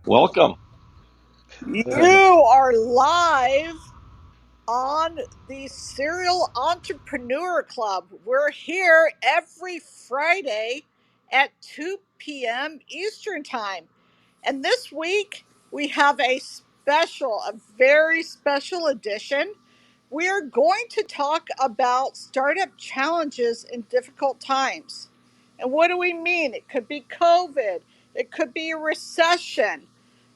Welcome. You are live on the Serial Entrepreneur Club. We're here every Friday at 2 p.m. Eastern Time. And this week we have a very special edition. We are going to talk about startup challenges in difficult times. And what do we mean? It could be COVID, it could be a recession.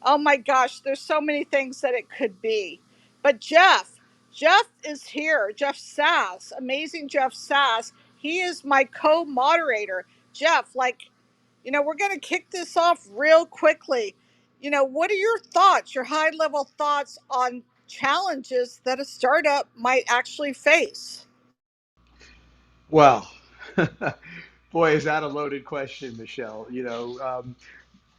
Oh my gosh, there's so many things that it could be. But Jeff is here. Jeff Sass, amazing Jeff Sass. He is my co moderator. Jeff, we're going to kick this off real quickly. What are your thoughts, your high level thoughts on challenges that a startup might actually face? Well, boy, is that a loaded question, Michelle.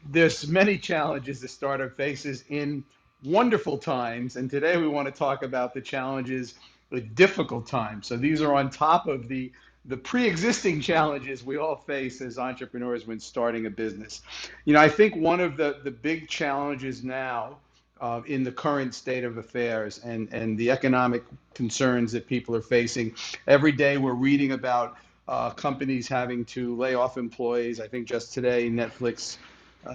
There's many challenges the startup faces in wonderful times, and today we want to talk about the challenges with difficult times. So these are on top of the pre-existing challenges we all face as entrepreneurs when starting a business. I think one of the big challenges now in the current state of affairs and the economic concerns that people are facing. Every day we're reading about companies having to lay off employees. I think just today Netflix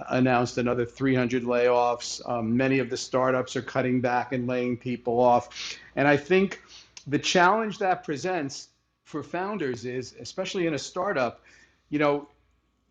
announced another 300 layoffs. Many of the startups are cutting back and laying people off. And I think the challenge that presents for founders is, especially in a startup, you know,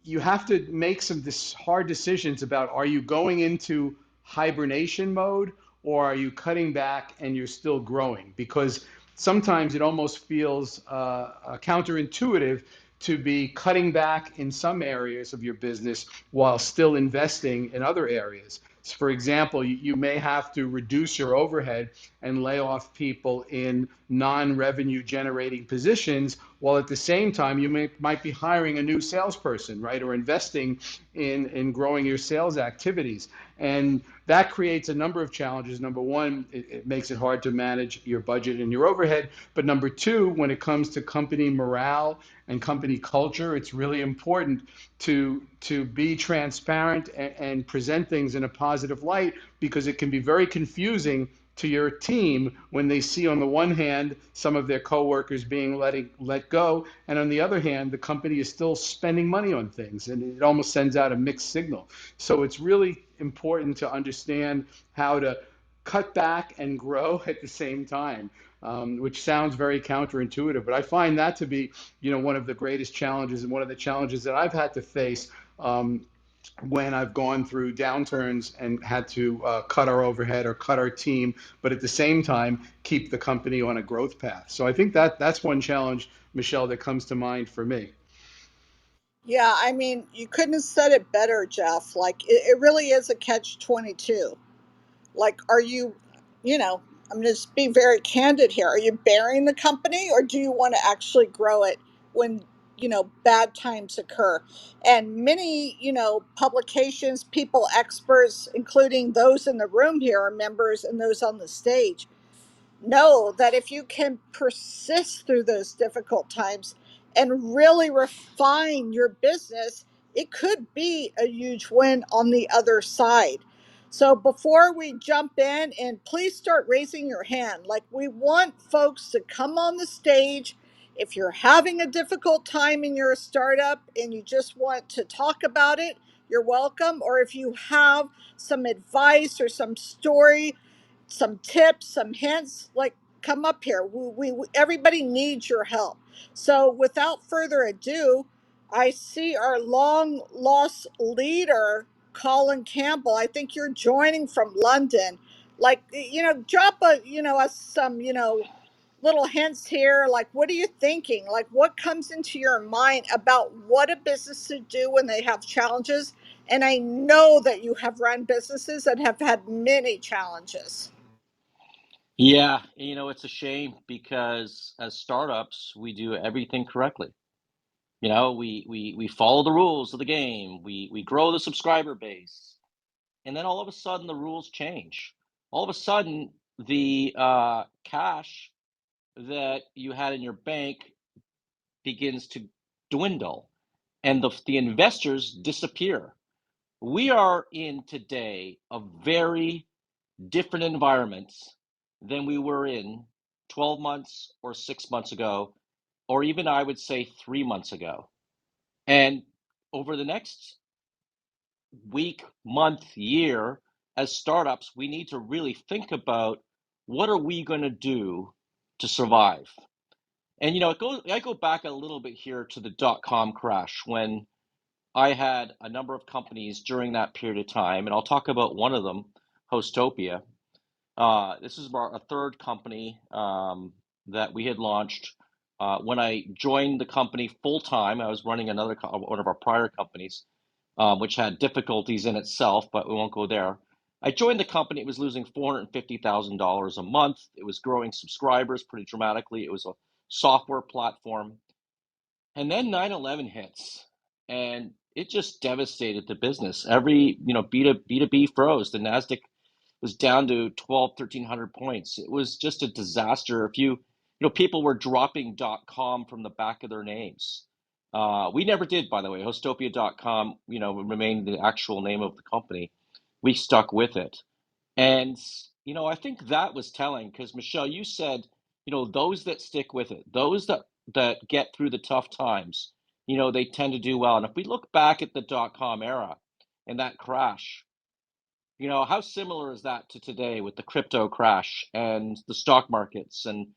you have to make some hard decisions about, are you going into hibernation mode or are you cutting back and you're still growing? Because sometimes it almost feels counterintuitive to be cutting back in some areas of your business while still investing in other areas. So for example, you may have to reduce your overhead and lay off people in non-revenue generating positions, while at the same time might be hiring a new salesperson, right? Or investing in growing your sales activities. And that creates a number of challenges. Number one, it makes it hard to manage your budget and your overhead. But number two, when it comes to company morale and company culture, it's really important to be transparent and present things in a positive light, because it can be very confusing to your team when they see, on the one hand, some of their coworkers being let go, and on the other hand, the company is still spending money on things, and it almost sends out a mixed signal. So it's really important to understand how to cut back and grow at the same time, which sounds very counterintuitive, but I find that to be, one of the greatest challenges and one of the challenges that I've had to face when I've gone through downturns and had to cut our overhead or cut our team, but at the same time keep the company on a growth path. So I think that's one challenge, Michelle, that comes to mind for me. Yeah, I mean, you couldn't have said it better, Jeff. It really is a catch 22. Are you, you know, I'm going to just be very candid here. Are you burying the company or do you want to actually grow it when, bad times occur? And many, publications, people, experts, including those in the room here, are members and those on the stage, know that if you can persist through those difficult times and really refine your business, it could be a huge win on the other side. So before we jump in, and please start raising your hand. We want folks to come on the stage. If you're having a difficult time in your startup and you just want to talk about it, you're welcome. Or if you have some advice or some story, some tips, some hints, come up here. Everybody needs your help. So without further ado, I see our long lost leader, Colin Campbell. I think you're joining from London. Drop us some, little hints here. What are you thinking? What comes into your mind about what a business should do when they have challenges? And I know that you have run businesses that have had many challenges. Yeah, it's a shame because as startups, we do everything correctly. We follow the rules of the game. We grow the subscriber base, and then all of a sudden the rules change. All of a sudden, the cash that you had in your bank begins to dwindle, and the investors disappear. We are in today a very different environment than we were in 12 months or 6 months ago, or even I would say 3 months ago. And over the next week, month, year, as startups, we need to really think about what are we going to do to survive. And I go back a little bit here to the dot-com crash when I had a number of companies during that period of time, and I'll talk about one of them, Hostopia. This is a third company that we had launched. When I joined the company full time, I was running one of our prior companies, which had difficulties in itself, but we won't go there. I joined the company. It was losing $450,000 a month. It was growing subscribers pretty dramatically. It was a software platform. And then 9/11 hits, and it just devastated the business. Every, B2B froze. The NASDAQ was down to 12, 1,300 points. It was just a disaster. People were dropping .com from the back of their names. We never did, by the way. Hostopia.com, remained the actual name of the company. We stuck with it. And, I think that was telling because Michelle, you said, those that stick with it, those that get through the tough times, they tend to do well. And if we look back at the .com era and that crash, how similar is that to today with the crypto crash and the stock markets and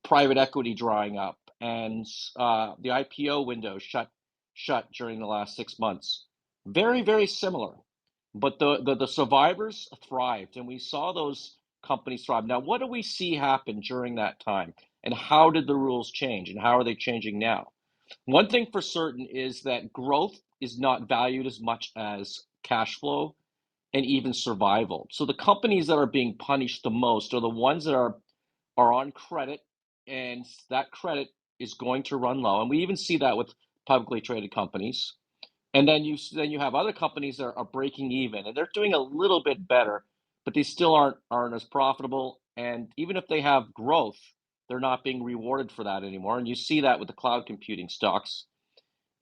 private equity drying up and the IPO window shut during the last 6 months? Very, very similar. But the survivors thrived, and we saw those companies thrive. Now, what do we see happen during that time? And how did the rules change? And how are they changing now? One thing for certain is that growth is not valued as much as cash flow and even survival. So the companies that are being punished the most are the ones that are on credit, and that credit is going to run low. And we even see that with publicly traded companies. And then you have other companies that are breaking even, and they're doing a little bit better, but they still aren't as profitable. And even if they have growth, they're not being rewarded for that anymore. And you see that with the cloud computing stocks.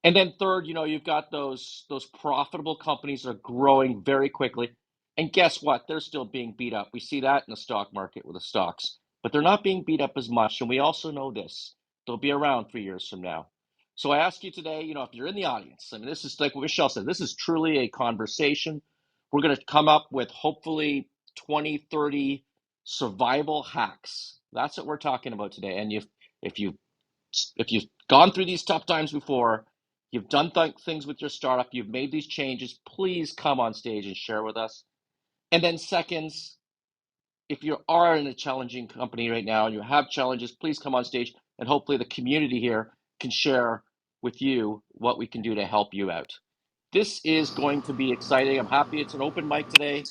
And then third, you've got those profitable companies that are growing very quickly. And guess what? They're still being beat up. We see that in the stock market with the stocks, but they're not being beat up as much. And we also know this. They'll be around 3 years from now. So I ask you today, if you're in the audience, I mean, this is like what Michelle said, this is truly a conversation. We're going to come up with hopefully 20, 30 survival hacks. That's what we're talking about today. And if you if you've gone through these tough times before, you've done things with your startup, you've made these changes, please come on stage and share with us. And then seconds, if you are in a challenging company right now and you have challenges, please come on stage, and hopefully the community here can share with you what we can do to help you out. This is going to be exciting. I'm happy it's an open mic today.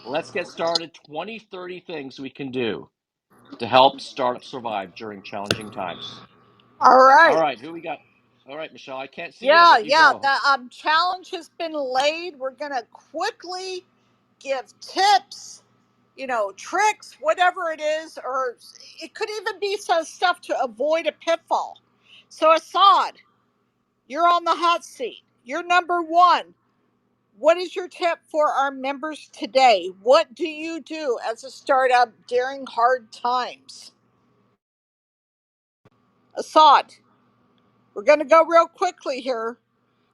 Let's get started. 20, 30 things we can do to help startups survive during challenging times. All All right. right, who we got? All right, Michelle, I can't see you, Yeah, but you yeah. go. The challenge has been laid. We're gonna quickly give tips, tricks, whatever it is, or it could even be some stuff to avoid a pitfall. So, Assad, you're on the hot seat. You're number one. What is your tip for our members today? What do you do as a startup during hard times? Assad, we're going to go real quickly here.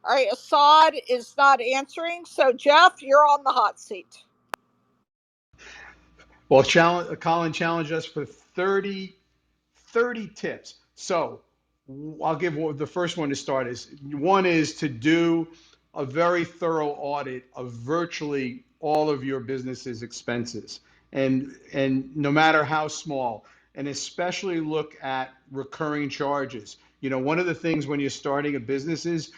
All right, Assad is not answering. So, Jeff, you're on the hot seat. Well, Colin challenged us for 30 tips. So I'll give the first one to start is one is to do a very thorough audit of virtually all of your business's expenses, and no matter how small, and especially look at recurring charges. One of the things when you're starting a business is,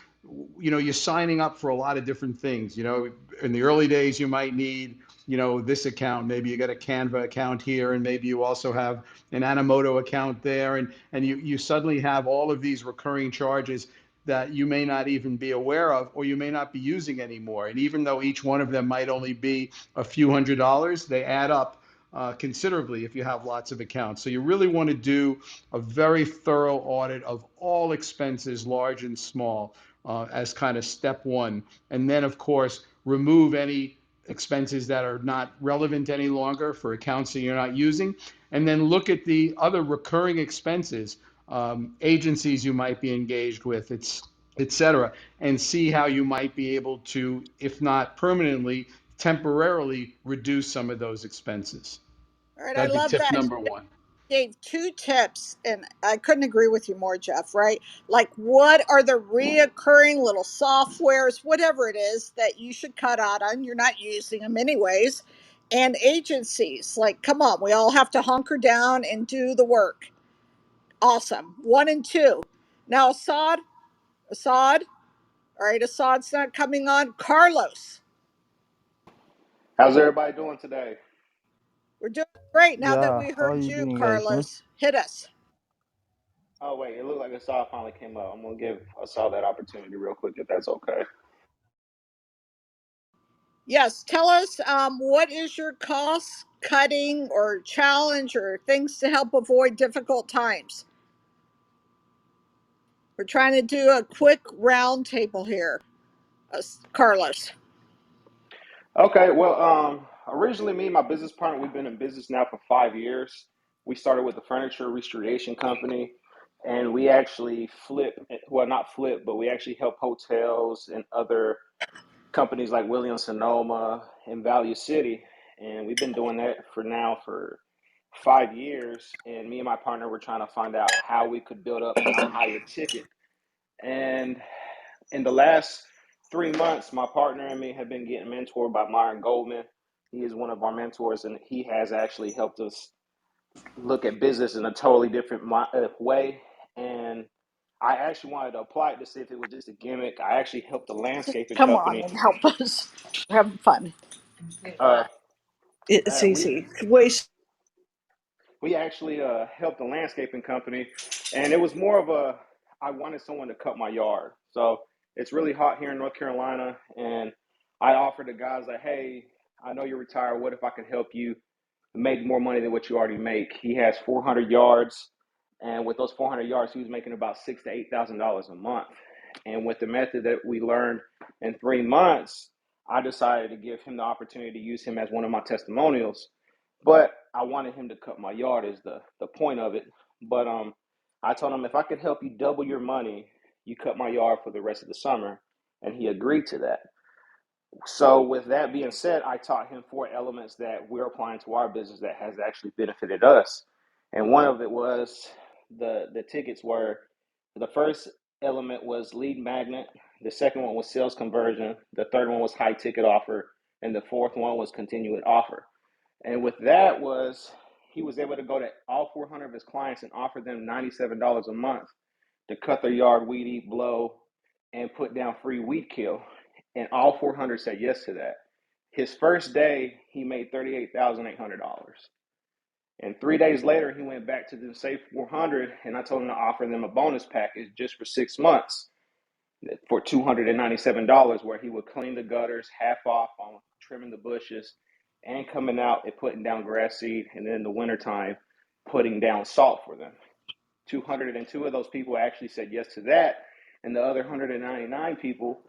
you're signing up for a lot of different things. In the early days, you might need, this account. Maybe you got a Canva account here, and maybe you also have an Animoto account there, and you suddenly have all of these recurring charges that you may not even be aware of, or you may not be using anymore. And even though each one of them might only be a few $100s, they add up considerably if you have lots of accounts. So you really want to do a very thorough audit of all expenses, large and small, as kind of step one. And then, of course, remove any expenses that are not relevant any longer for accounts that you're not using, and then look at the other recurring expenses, agencies you might be engaged with, et cetera, and see how you might be able to, if not permanently, temporarily reduce some of those expenses. All right, I That'd be love tip that. number one. Gave two tips, and I couldn't agree with you more, Jeff, right? Like, what are the reoccurring little softwares, whatever it is, that you should cut out on? You're not using them anyways. And agencies, like, come on, we all have to hunker down and do the work. Awesome. One and two. Now, Assad, all right, Assad's not coming on. Carlos, How's everybody doing today? we're doing great now that Yeah, we how are heard you you, doing, guys? Good? Carlos. Hit us. Oh wait, it looked like Asad finally came up. I'm gonna give Asad that opportunity real quick if that's okay. Yes, tell us what is your cost cutting or challenge or things to help avoid difficult times. We're trying to do a quick round table here, Carlos. Okay, well, originally me and my business partner, we've been in business now for 5 years. We started with a furniture restoration company, and we actually flip, well, not flip, but we actually help hotels and other companies like Williams Sonoma and Value City, and we've been doing that for 5 years. And me and my partner were trying to find out how we could build up a higher ticket. And in the last 3 months, my partner and me have been getting mentored by Myron Goldman. He is one of our mentors, and he has actually helped us look at business in a totally different way. And I actually wanted to apply it to see if it was just a gimmick. I actually helped a landscaping Come on company. and help us. We're having fun. Uh, It's we easy. Waste. we actually helped a landscaping company, and it was more of a I wanted someone to cut my yard. So it's really hot here in North Carolina, and I offered the guys like, hey, I know you're retired. What if I can help you make more money than what you already make? He has 400 yards, and with those 400 yards, he was making about $6,000 to $8,000 a month. And with the method that we learned in 3 months, I decided to give him the opportunity to use him as one of my testimonials. But I wanted him to cut my yard is the point of it. But I told him if I could help you double your money, you cut my yard for the rest of the summer, and he agreed to that. So with that being said, I taught him 4 elements that we're applying to our business that has actually benefited us. And one of it was the tickets were the first element was lead magnet, the second one was sales conversion, the third one was high ticket offer, and the fourth one was continued offer. And with that was he was able to go to all 400 of his clients and offer them $97 a month to cut their yard, weed eat, blow, and put down free weed kill. And all 400 said yes to that. His first day, he made $38,800. And 3 days later, he went back to the same 400, and I told him to offer them a bonus package just for 6 months for $297, where he would clean the gutters half off on trimming the bushes and coming out and putting down grass seed, and then in the wintertime, putting down salt for them. 202 of those people actually said yes to that, and the other 199 people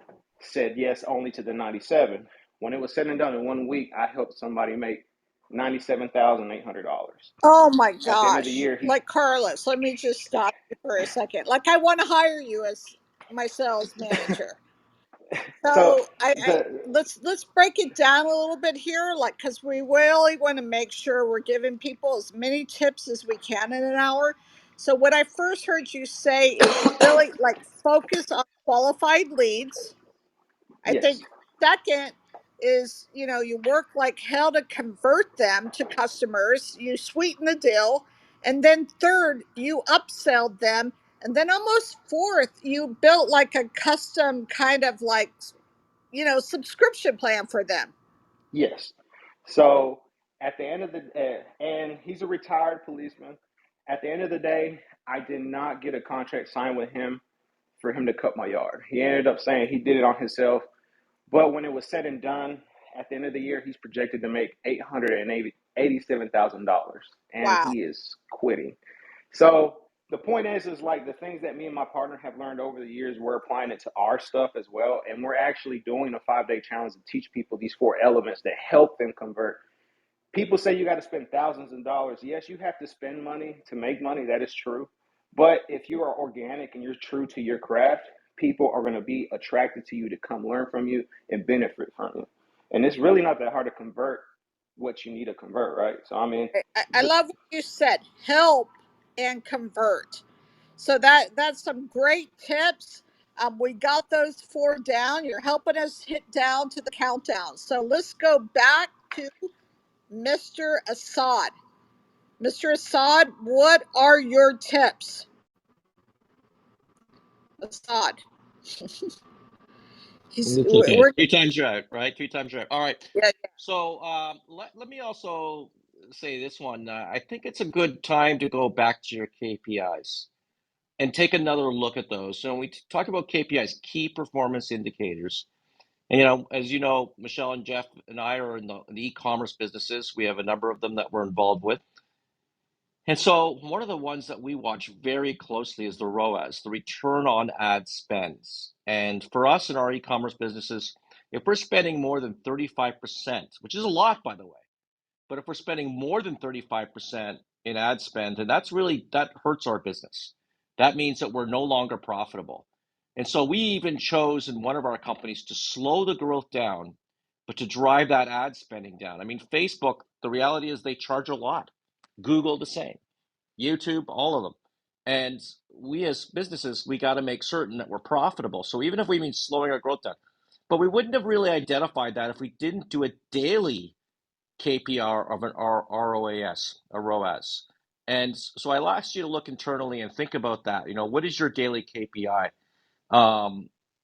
said yes only to the 97. When it was said and done in 1 week, I helped somebody make $97,800. Oh my At the end of the gosh. year, he Like, Carlos, let me just stop you for a second. Like, I want to hire you as my sales manager. so So I the let's break it down a little bit here, like, because we really want to make sure we're giving people as many tips as we can in an hour. So what I first heard you say is really like focus on qualified leads. I yes, think second is, you work like hell to convert them to customers, you sweeten the deal, and then third, you upsell them, and then almost fourth, you built like a custom kind of like, subscription plan for them. yes. So at the end of the day, and he's a retired policeman. At the end of the day, I did not get a contract signed with him for him to cut my yard. He ended up saying he did it on himself. But when it was said and done, at the end of the year, he's projected to make $887,000, and Wow. he is quitting. So the point is like the things that me and my partner have learned over the years, we're applying it to our stuff as well. And we're actually doing a 5-day challenge to teach people these 4 elements that help them convert. People say you got to spend thousands of dollars. Yes, you have to spend money to make money. That is true. But if you are organic and you're true to your craft, people are going to be attracted to you to come learn from you and benefit from you. And it's really not that hard to convert what you need to convert, right? So, I mean, I love what you said, help and convert. So that's some great tips. We got those four down. You're helping us hit down to the countdown. So let's go back to Mr. Assad. Mr. Assad, what are your tips? Assad. It's okay. We're Three times you're out, right? Three times you're out. All right. yeah. So let me also say this one. I think it's a good time to go back to your KPIs and take another look at those. So when we talk about KPIs, key performance indicators, and as you know, Michelle and Jeff and I are in the e-commerce businesses. We have a number of them that we're involved with. And so one of the ones that we watch very closely is the ROAS, the return on ad spends. And for us in our e-commerce businesses, if we're spending more than 35%, which is a lot, by the way, but if we're spending more than 35% in ad spend, and that hurts our business. That means that we're no longer profitable. And so we even chose in one of our companies to slow the growth down, but to drive that ad spending down. I mean, Facebook, the reality is they charge a lot. Google, the same. YouTube, all of them. And we as businesses, we got to make certain that we're profitable. So even if we mean slowing our growth down, but we wouldn't have really identified that if we didn't do a daily KPR of an ROAS, a ROAS. And so I asked you to look internally and think about that. What is your daily KPI?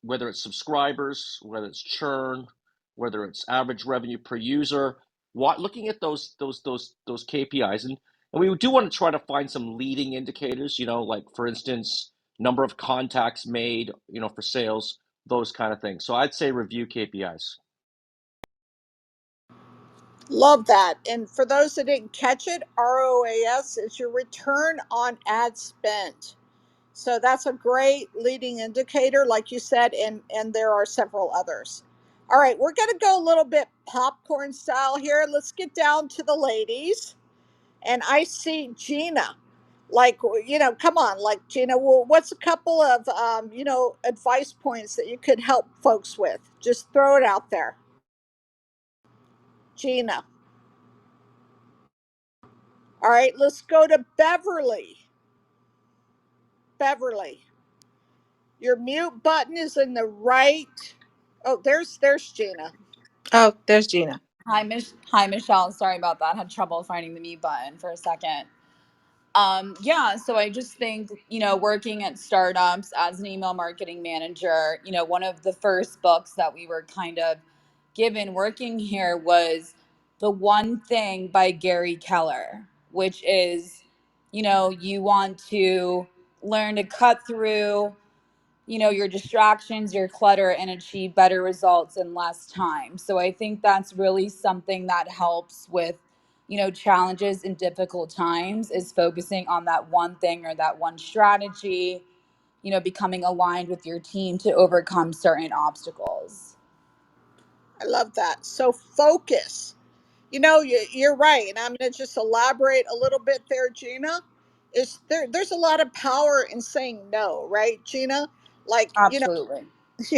Whether it's subscribers, whether it's churn, whether it's average revenue per user, looking at those KPIs, and we do want to try to find some leading indicators, like for instance, number of contacts made, for sales, those kind of things. So I'd say review KPIs. Love that. And for those that didn't catch it, ROAS is your return on ad spend. So that's a great leading indicator, like you said, and there are several others. All right, we're going to go a little bit popcorn style here. Let's get down to the ladies. And I see Gina. Like, come on, like, Gina, well, what's a couple of, advice points that you could help folks with? Just throw it out there. Gina. All right, let's go to Beverly. Beverly, your mute button is in the right. Oh, there's Gina. Oh, there's Gina. Hi, Michelle. Sorry about that. Had trouble finding the mute button for a second. Yeah, so I just think, working at startups as an email marketing manager, one of the first books that we were kind of given working here was The One Thing by Gary Keller, which is, you want to learn to cut through your distractions, your clutter, and achieve better results in less time. So I think that's really something that helps with challenges in difficult times, is focusing on that one thing or that one strategy, becoming aligned with your team to overcome certain obstacles. I love that. So focus. You're right, and I'm going to just elaborate a little bit there, Gina. Is there's a lot of power in saying no, right, Gina? Like, Absolutely.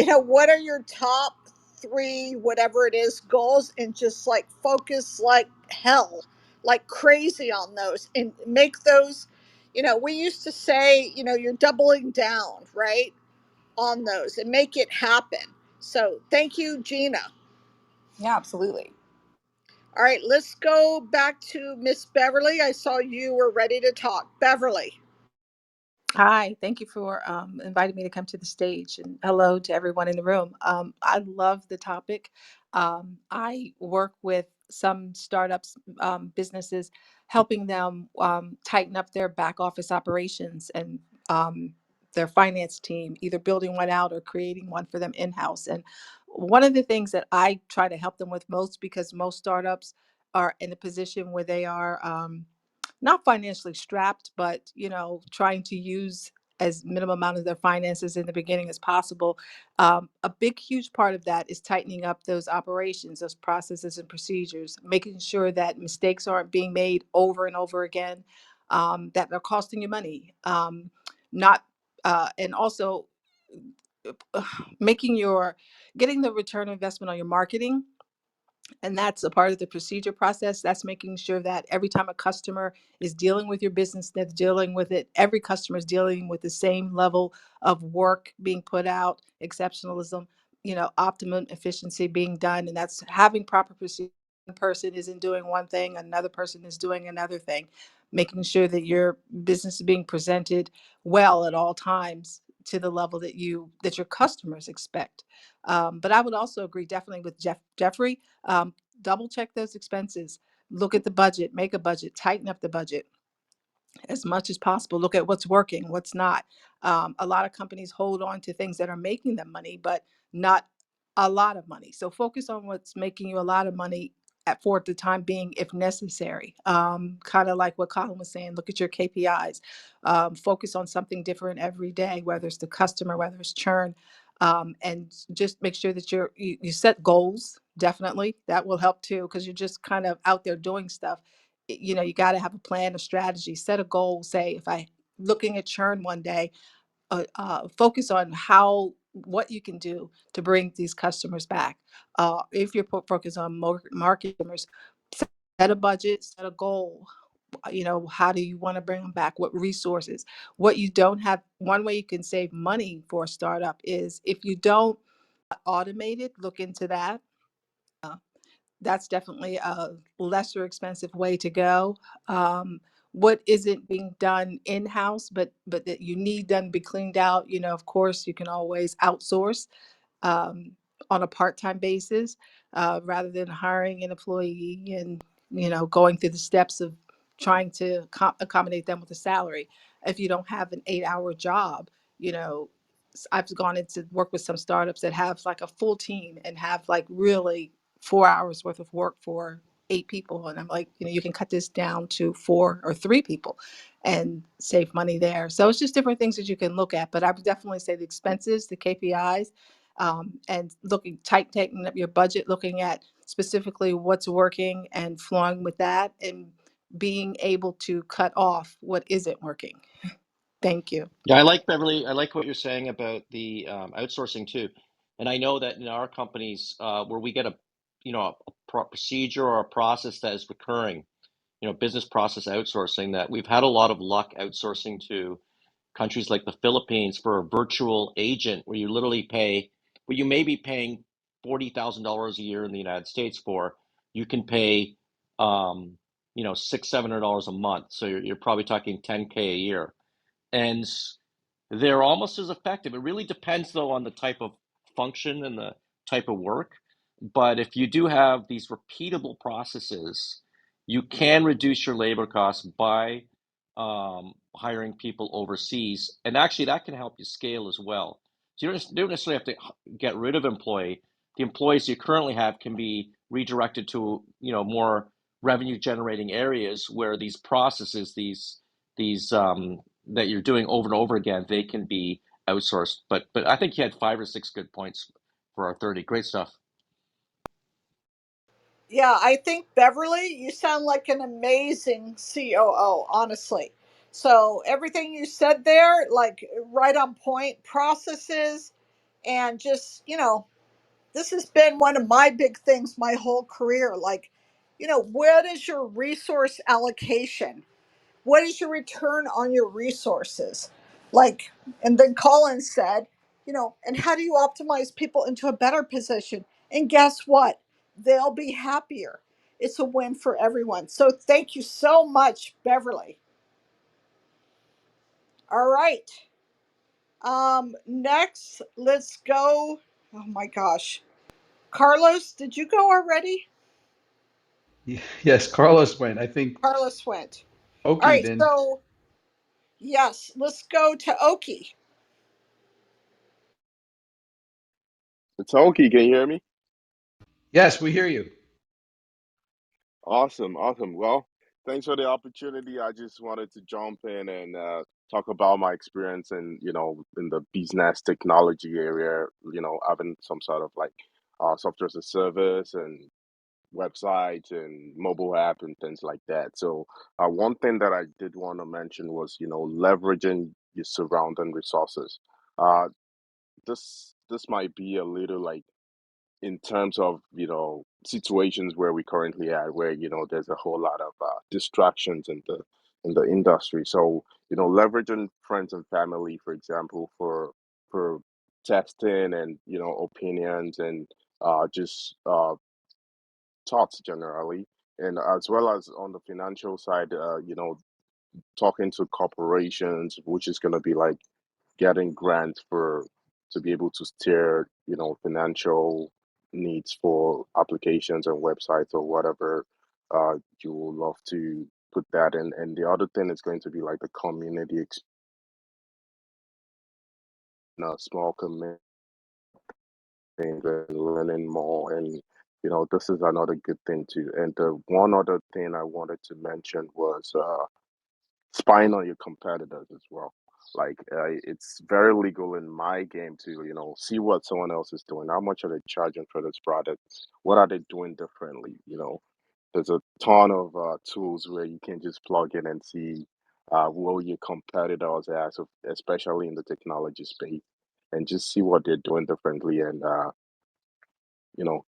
what are your top three, whatever it is, goals, and just like focus like hell, like crazy on those, and make those. We used to say, you're doubling down, right, on those, and make it happen. So thank you, Gina. Yeah, absolutely. All right, let's go back to Miss Beverly. I saw you were ready to talk. Beverly. Hi, thank you for inviting me to come to the stage, and hello to everyone in the room. I love the topic. I work with some startups, businesses, helping them tighten up their back office operations and their finance team, either building one out or creating one for them in house. And one of the things that I try to help them with most, because most startups are in a position where they are. not financially strapped, but trying to use as minimum amount of their finances in the beginning as possible. A big, huge part of that is tightening up those operations, those processes and procedures, making sure that mistakes aren't being made over and over again, that they're costing you money, not and also making your getting the return on investment on your marketing, and that's a part of the procedure process. That's making sure that every time a customer is dealing with your business, that's dealing with it, every customer is dealing with the same level of work being put out, exceptionalism, optimum efficiency being done. And that's having proper procedure. One person isn't doing one thing, another person is doing another thing, making sure that your business is being presented well at all times to the level that your customers expect. But I would also agree definitely with Jeffrey. Double check those expenses, look at the budget, make a budget, tighten up the budget as much as possible, look at what's working, what's not. A lot of companies hold on to things that are making them money, but not a lot of money. So focus on what's making you a lot of money for the time being, if necessary. Kind of like what Colin was saying, look at your KPIs. Focus on something different every day, whether it's the customer, whether it's churn, and just make sure that you set goals. Definitely, that will help too, because you're just kind of out there doing stuff. You got to have a plan, a strategy, set a goal. Say, if I looking at churn one day, focus on what you can do to bring these customers back. If you're focused on marketers, set a budget, set a goal. How do you want to bring them back? What resources? What you don't have. One way you can save money for a startup is if you don't automate it. Look into that. That's definitely a lesser expensive way to go. What isn't being done in-house, but that you need done to be cleaned out, of course, you can always outsource um, on a part-time basis, rather than hiring an employee and going through the steps of trying to accommodate them with a salary. If you don't have an 8-hour job, you know I've gone into work with some startups that have like a full team and have like really 4 hours worth of work for 8 people, and I'm like, you can cut this down to 4 or 3 people and save money there. So it's just different things that you can look at, but I would definitely say the expenses, the KPIs, and tightening up your budget, looking at specifically what's working and flowing with that, and being able to cut off what isn't working. Thank you. Yeah, I like Beverly. I like what you're saying about the outsourcing too. And I know that in our companies where we get a procedure or a process that is recurring, business process outsourcing, that we've had a lot of luck outsourcing to countries like the Philippines for a virtual agent where you literally pay, where you may be paying $40,000 a year in the United States for, you can pay, $600-700 a month. So you're probably talking 10K a year. And they're almost as effective. It really depends, though, on the type of function and the type of work. But if you do have these repeatable processes, you can reduce your labor costs by hiring people overseas. And actually, that can help you scale as well. So you don't necessarily have to get rid of employee. The employees you currently have can be redirected to, more revenue generating areas where these processes, these that you're doing over and over again, they can be outsourced. But I think you had 5 or 6 good points for our 30. Great stuff. Yeah, I think Beverly, you sound like an amazing COO, honestly. So everything you said there, like right on point, processes, and just, this has been one of my big things my whole career. Like, what is your resource allocation? What is your return on your resources? Like, and then Colin said, and how do you optimize people into a better position? And guess what? They'll be happier. It's a win for everyone. So thank you so much, Beverly. All right. Next, let's go. Oh my gosh. Carlos, did you go already? Yes, Carlos went. I think Carlos went. All Oki right, then. so yes, let's go to Oki. It's Honky, can you hear me? Yes, we hear you. Awesome, awesome. Well, Thanks for the opportunity. I just wanted to jump in and talk about my experience in, in the business technology area, having some sort of like software as a service and websites and mobile app and things like that. So, one thing that I did want to mention was, leveraging your surrounding resources. Uh, this might be a little like in terms of situations where we currently are where there's a whole lot of distractions in the industry, so leveraging friends and family, for example, for testing and opinions and just thoughts generally, and as well as on the financial side, talking to corporations, which is going to be like getting grants for to be able to steer, financial needs for applications and websites or whatever you will love to put that in. And the other thing is going to be like the community, small community and learning more. And this is another good thing too. And the one other thing I wanted to mention was spying on your competitors as well. Like it's very legal in my game to see what someone else is doing. How much are they charging for this product? What are they doing differently? There's a ton of tools where you can just plug in and see what your competitors are, so especially in the technology space, and just see what they're doing differently, and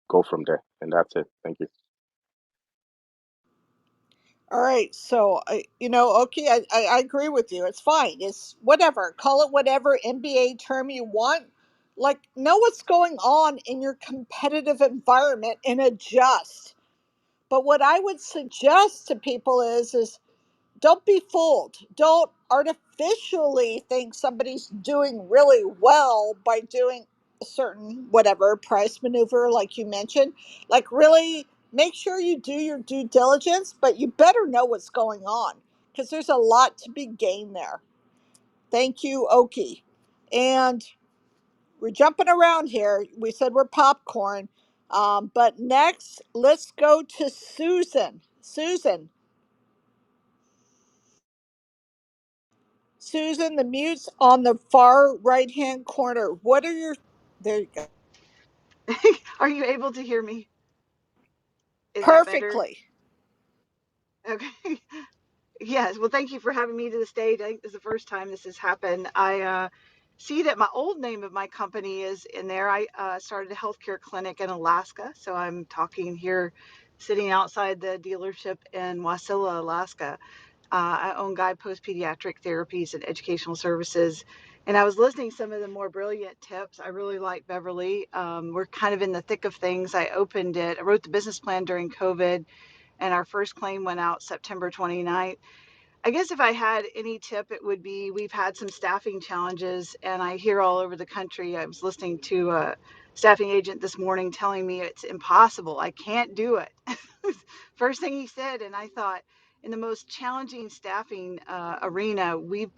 go from there. And that's it. Thank you. All right, so okay, I agree with you. It's fine. It's whatever. Call it whatever MBA term you want. Like, know what's going on in your competitive environment and adjust. But what I would suggest to people is don't be fooled. Don't artificially think somebody's doing really well by doing a certain whatever price maneuver, like you mentioned. Like, really make sure you do your due diligence, but you better know what's going on because there's a lot to be gained there. Thank you, Oki. And we're jumping around here. We said we're popcorn. But next, let's go to Susan. Susan, the mute's on the far right hand corner. What are your. There you go. Are you able to hear me? Is that better? Perfectly. Okay. Yes. Well, thank you for having me to the stage. I think this is the first time this has happened. I see that my old name of my company is in there. I started a healthcare clinic in Alaska. So I'm talking here, sitting outside the dealership in Wasilla, Alaska. I own Guidepost Pediatric Therapies and Educational Services. And I was listening to some of the more brilliant tips. I really like Beverly. We're kind of in the thick of things. I opened it. I wrote the business plan during COVID, and our first claim went out September 29th. I guess if I had any tip, it would be we've had some staffing challenges, and I hear all over the country. I was listening to a staffing agent this morning telling me it's impossible. I can't do it. First thing he said, and I thought, in the most challenging staffing arena, we've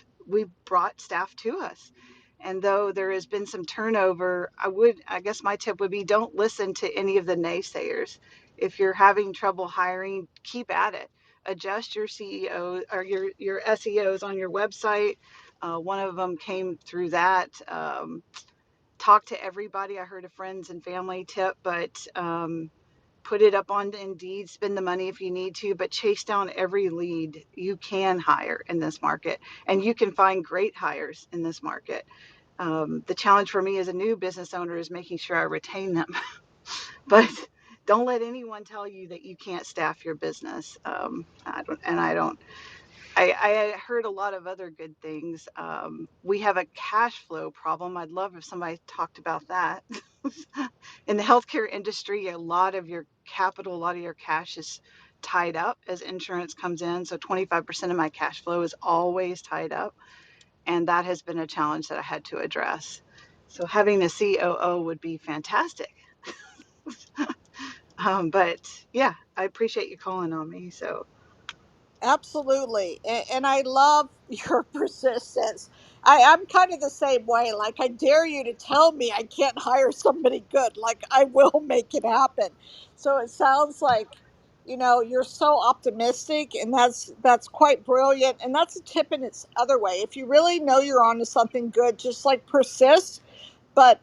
brought staff to us. And though there has been some turnover, I guess my tip would be don't listen to any of the naysayers. If you're having trouble hiring, keep at it. Adjust your CEO or your SEOs on your website. One of them came through that. Talk to everybody. I heard a friends and family tip, but put it up on Indeed, spend the money if you need to, but chase down every lead you can hire in this market. And you can find great hires in this market. The challenge for me as a new business owner is making sure I retain them. But don't let anyone tell you that you can't staff your business. I don't. I heard a lot of other good things. We have a cash flow problem. I'd love if somebody talked about that. In the healthcare industry, a lot of your capital, a lot of your cash is tied up as insurance comes in. So 25% of my cash flow is always tied up. And that has been a challenge that I had to address. So having a COO would be fantastic. But yeah, I appreciate you calling on me. So Absolutely. And I love your persistence. I'm kind of the same way. Like, I dare you to tell me I can't hire somebody good. Like, I will make it happen. So it sounds like, you're so optimistic, and that's quite brilliant, and that's a tip in its other way. If you really know you're onto something good, just like persist. But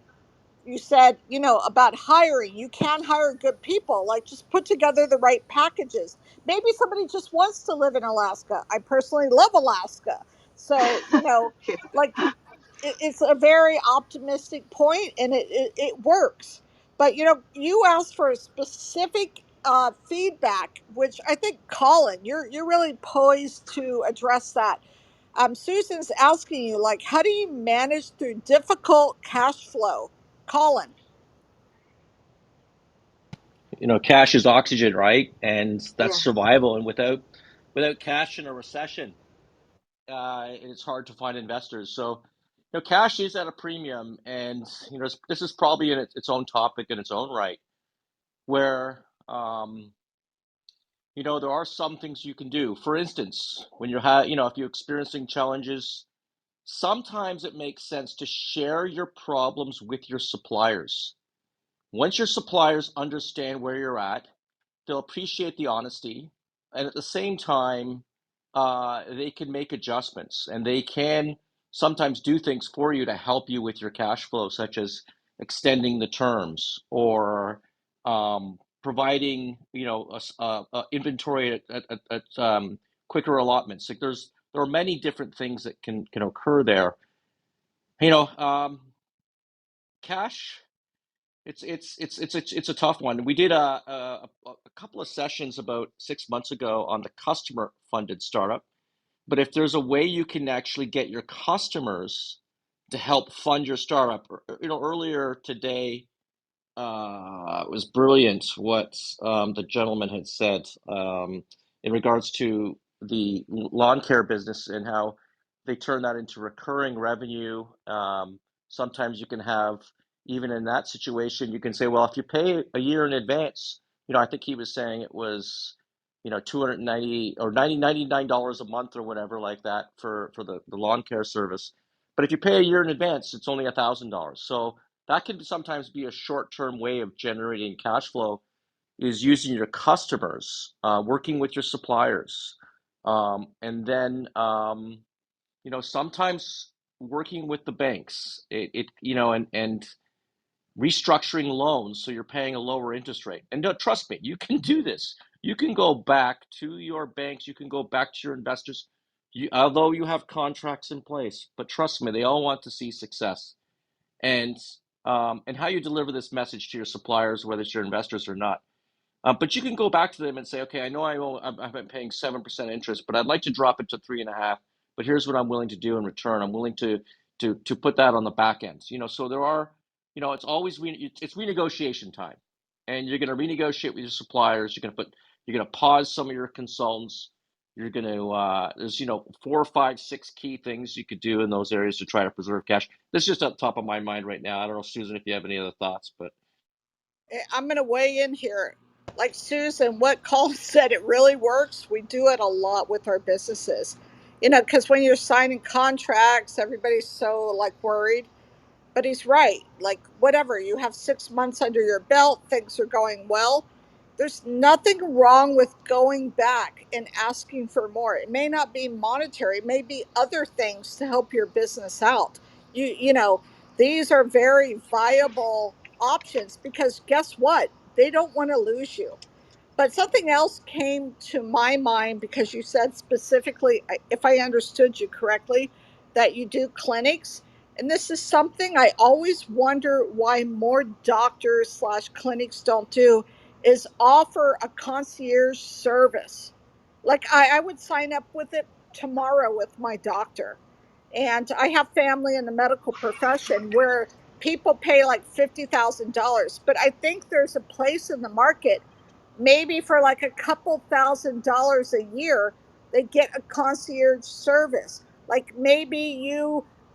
you said, about hiring, you can hire good people, like just put together the right packages. Maybe somebody just wants to live in Alaska. I personally love Alaska. So, Yeah. like, it's a very optimistic point, and it works. But you asked for a specific feedback, which I think, Colin, you're really poised to address that. Susan's asking you, like, how do you manage through difficult cash flow? Colin. Cash is oxygen, right? And that's Yeah. survival. And without cash in a recession, it's hard to find investors. So, cash is at a premium, and this is probably in its own topic in its own right, where there are some things you can do. For instance, when if you're experiencing challenges, sometimes it makes sense to share your problems with your suppliers. Once your suppliers understand where you're at, they'll appreciate the honesty, and at the same time, they can make adjustments, and they can sometimes do things for you to help you with your cash flow, such as extending the terms or providing, inventory at quicker allotments. Like there are many different things that can occur there. You know, Cash. It's a tough one. We did a couple of sessions about 6 months ago on the customer funded startup. But if there's a way you can actually get your customers to help fund your startup, earlier today, it was brilliant what the gentleman had said in regards to the lawn care business and how they turn that into recurring revenue. Sometimes you can have, even in that situation, you can say, well, if you pay a year in advance, I think he was saying it was, 290 or $99 a month or whatever like that for the lawn care service. But if you pay a year in advance, it's only $1,000. So that can sometimes be a short-term way of generating cash flow, is using your customers, working with your suppliers, and then sometimes working with the banks. And restructuring loans so you're paying a lower interest rate. And trust me, you can do this. You can go back to your banks. You can go back to your investors. Although you have contracts in place, but trust me, they all want to see success. And how you deliver this message to your suppliers, whether it's your investors or not. But you can go back to them and say, okay, I know I've been paying 7% interest, but I'd like to drop it to 3.5. But here's what I'm willing to do in return. I'm willing to put that on the back end. So there are, it's always it's renegotiation time, and you're going to renegotiate with your suppliers. You're going to pause some of your consultants. You're going to there's 4, 5, 6 key things you could do in those areas to try to preserve cash. This is just up top of my mind right now. I don't know, Susan, if you have any other thoughts, but I'm going to weigh in here. Like Susan, what Colin said, it really works. We do it a lot with our businesses. Because when you're signing contracts, everybody's so like worried. But he's right. Like, whatever, you have 6 months under your belt, things are going well. There's nothing wrong with going back and asking for more. It may not be monetary, it may be other things to help your business out. These are very viable options, because guess what? They don't want to lose you. But something else came to my mind, because you said specifically, if I understood you correctly, that you do clinics. And this is something I always wonder why more doctors slash clinics don't do, is offer a concierge service. Like, I would sign up with it tomorrow with my doctor. And I have family in the medical profession where people pay like $50,000. But I think there's a place in the market, maybe for like a couple $1,000s a year, they get a concierge service. Like, maybe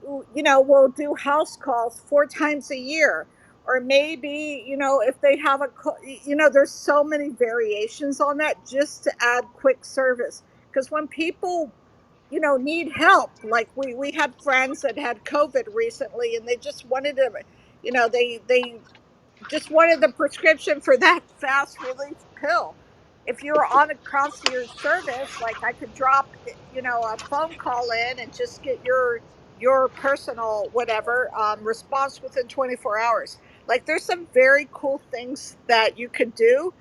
will do house calls 4 times a year. Or maybe, if they have there's so many variations on that, just to add quick service. Because when people need help, like we had friends that had COVID recently, and they just wanted to, they just wanted the prescription for that fast release pill. if you were on a concierge service, like I could drop, a phone call in and just get your personal whatever response within 24 hours. Like there's some very cool things that you could do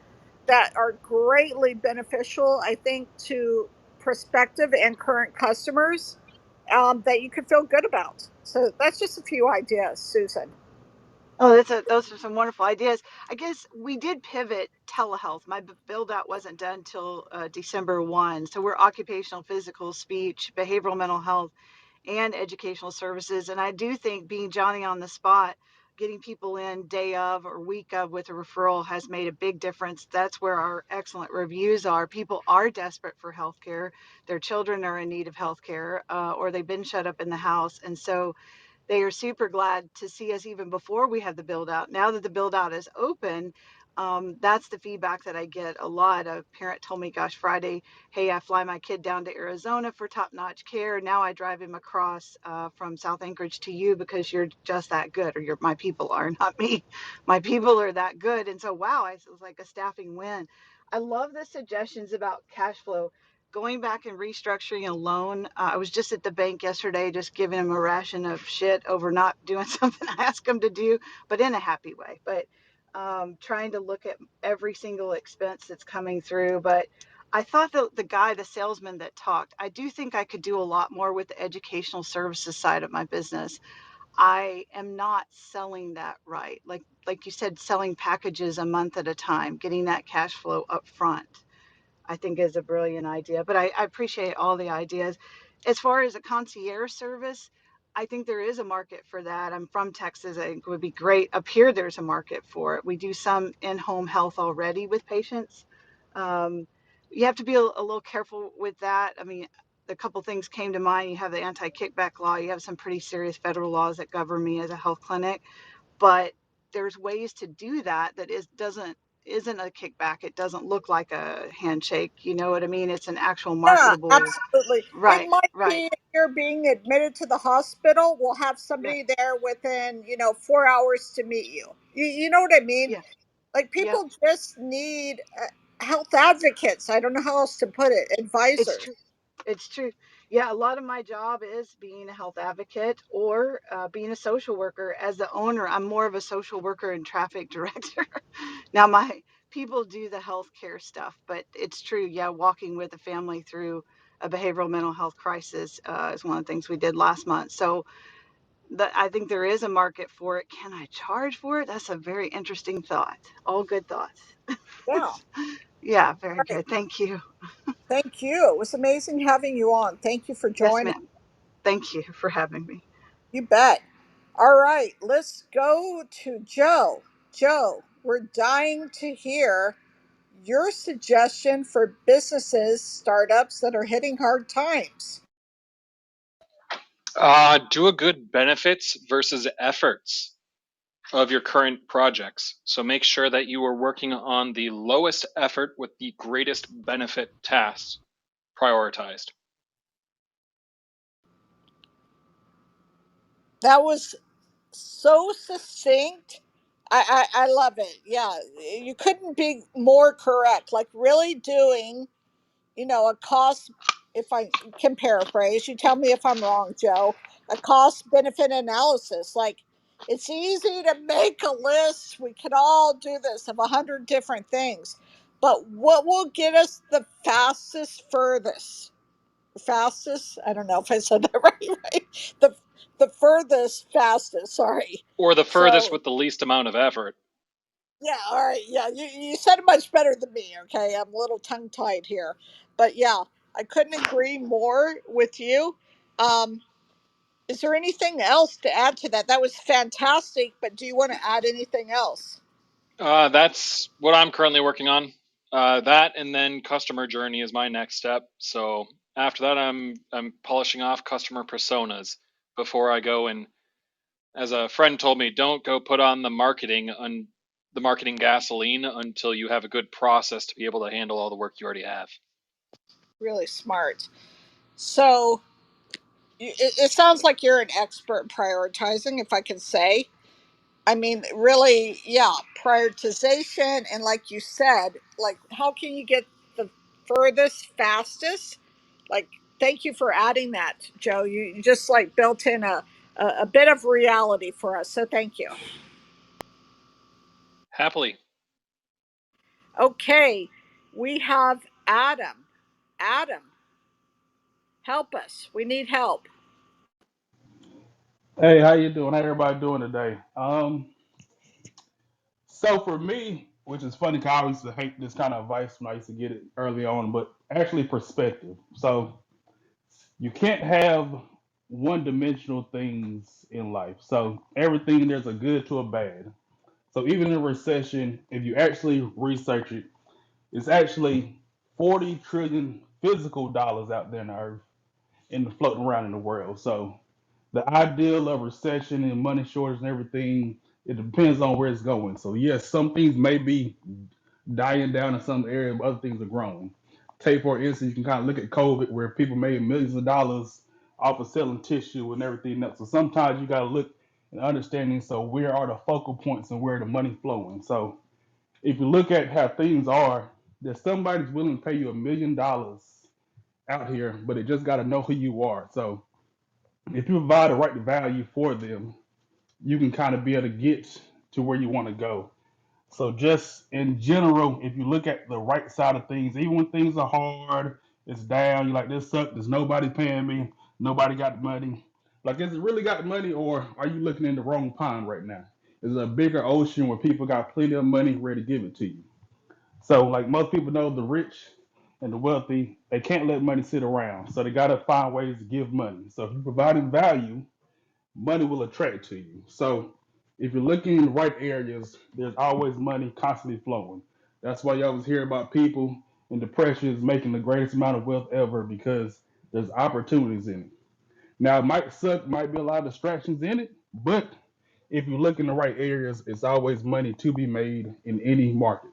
that are greatly beneficial, I think, to prospective and current customers, that you could feel good about. So that's just a few ideas, Susan. Oh, those are some wonderful ideas. I guess we did pivot telehealth. My build out wasn't done till December 1. So we're occupational, physical, speech, behavioral mental health, and educational services. And I do think being Johnny on the spot, getting people in day of or week of with a referral has made a big difference. That's where our excellent reviews are. People are desperate for healthcare. Their children are in need of healthcare, or they've been shut up in the house. And so they are super glad to see us even before we had the build out. Now that the build out is open, that's the feedback that I get a lot. A parent told me, gosh, Friday, hey, I fly my kid down to Arizona for top notch care. Now I drive him across from South Anchorage to you because you're just that good, or my people are, not me. My people are that good. And so, wow, it was like a staffing win. I love the suggestions about cash flow. Going back and restructuring a loan. I was just at the bank yesterday, just giving them a ration of shit over not doing something I asked them to do, but in a happy way. But trying to look at every single expense that's coming through. But I thought the salesman that talked, I do think I could do a lot more with the educational services side of my business. I am not selling that right. Like you said, selling packages a month at a time, getting that cash flow up front, I think is a brilliant idea. But I appreciate all the ideas. As far as a concierge service, I think there is a market for that. I'm from Texas. I think it would be great. Up here, there's a market for it. We do some in home health already with patients. Um, you have to be a little careful with that. I mean, a couple things came to mind. You have the anti kickback law, you have some pretty serious federal laws that govern me as a health clinic, but there's ways to do that doesn't isn't a kickback. It doesn't look like a handshake. You know what I mean? It's an actual Yeah, marketable. absolutely. It Right, might right. be if you're being admitted to the hospital, we'll have Yeah, somebody there within, 4 hours to meet you. You know what I mean? yeah, Like yeah. people just need health advocates. I don't know how else to put it. It's Advisors. true. It's true. Yeah, a lot of my job is being a health advocate or being a social worker. As the owner, I'm more of a social worker and traffic director. Now, my people do the healthcare stuff, but it's true. Yeah, walking with a family through a behavioral mental health crisis is one of the things we did last month. So I think there is a market for it. Can I charge for it? That's a very interesting thought. All good thoughts. Yeah. All Yeah, very right. good. Thank you. Thank you. It was amazing having you on. Thank you for Yes, joining. ma'am. Thank you for having me. You bet. All right, let's go to Joe. Joe, we're dying to hear your suggestion for businesses, startups that are hitting hard times. Do a good benefits versus efforts of your current projects. So make sure that you are working on the lowest effort with the greatest benefit tasks prioritized. That was so succinct. I love it. Yeah, you couldn't be more correct. Like really doing, a cost, if I can paraphrase, you tell me if I'm wrong, Joe, a cost benefit analysis. Like it's easy to make a list. We can all do this of 100 different things. But what will get us the fastest, fastest? I don't know if I said that right? The furthest, fastest, sorry. Or the furthest So with the least amount of effort. yeah, all right. Yeah, you said it much better than me. Okay, I'm a little tongue tied here, but yeah, I couldn't agree more with you. Um, is there anything else to add to that? That was fantastic. But do you want to add anything else? That's what I'm currently working on. That and then customer journey is my next step. So after that, I'm polishing off customer personas before I go and, as a friend told me, don't go put on the marketing gasoline until you have a good process to be able to handle all the work you already have. Really smart. So it sounds like you're an expert prioritizing, if I can say. I mean, really, yeah, prioritization. And like you said, like, how can you get the furthest, fastest? Like, thank you for adding that, Joe. You just like built in a bit of reality for us. So thank you. Happily. Okay, we have Adam. Adam, help us. We need help. Hey, how you doing? How everybody doing today? So for me, which is funny, 'cause I used to hate this kind of advice when I used to get it early on, but actually perspective. So you can't have one-dimensional things in life. So everything there's a good to a bad. So even in a recession, if you actually research it, it's actually 40 trillion physical dollars out there in the earth and floating around in the world. So the ideal of recession and money shortage and everything, it depends on where it's going. So yes, some things may be dying down in some area, but other things are growing. Take for instance, you can kind of look at COVID, where people made millions of dollars off of selling tissue and everything else. So sometimes you got to look and understanding. So where are the focal points and where the money flowing? So if you look at how things are, there's somebody's willing to pay you $1 million out here, but it just got to know who you are. So if you provide the right value for them, you can kind of be able to get to where you want to go. So just in general, if you look at the right side of things, even when things are hard, it's down, you're like, this sucks, there's nobody paying me, nobody got the money. Like, is it really got the money, or are you looking in the wrong pond right now? Is it a bigger ocean where people got plenty of money ready to give it to you? So, like most people know, the rich and the wealthy, they can't let money sit around. So they got to find ways to give money. So if you're providing value, money will attract to you. So if you're looking in the right areas, there's always money constantly flowing. That's why you always hear about people in depressions making the greatest amount of wealth ever, because there's opportunities in it. Now it might suck, might be a lot of distractions in it, but if you look in the right areas, it's always money to be made in any market.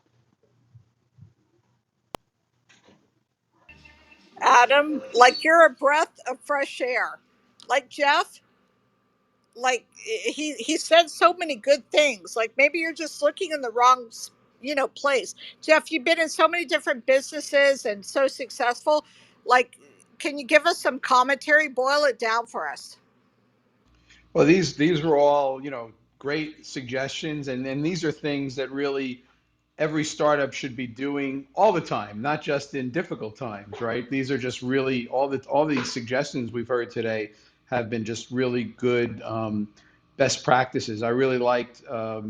Adam, like you're a breath of fresh air. Like Jeff, like he said so many good things. Like maybe you're just looking in the wrong, place. Jeff, you've been in so many different businesses and so successful. Like, can you give us some commentary? Boil it down for us. Well, these were all, great suggestions, and these are things that really every startup should be doing all the time, not just in difficult times, right? These are just really all these suggestions we've heard today have been just really good best practices. I really liked, I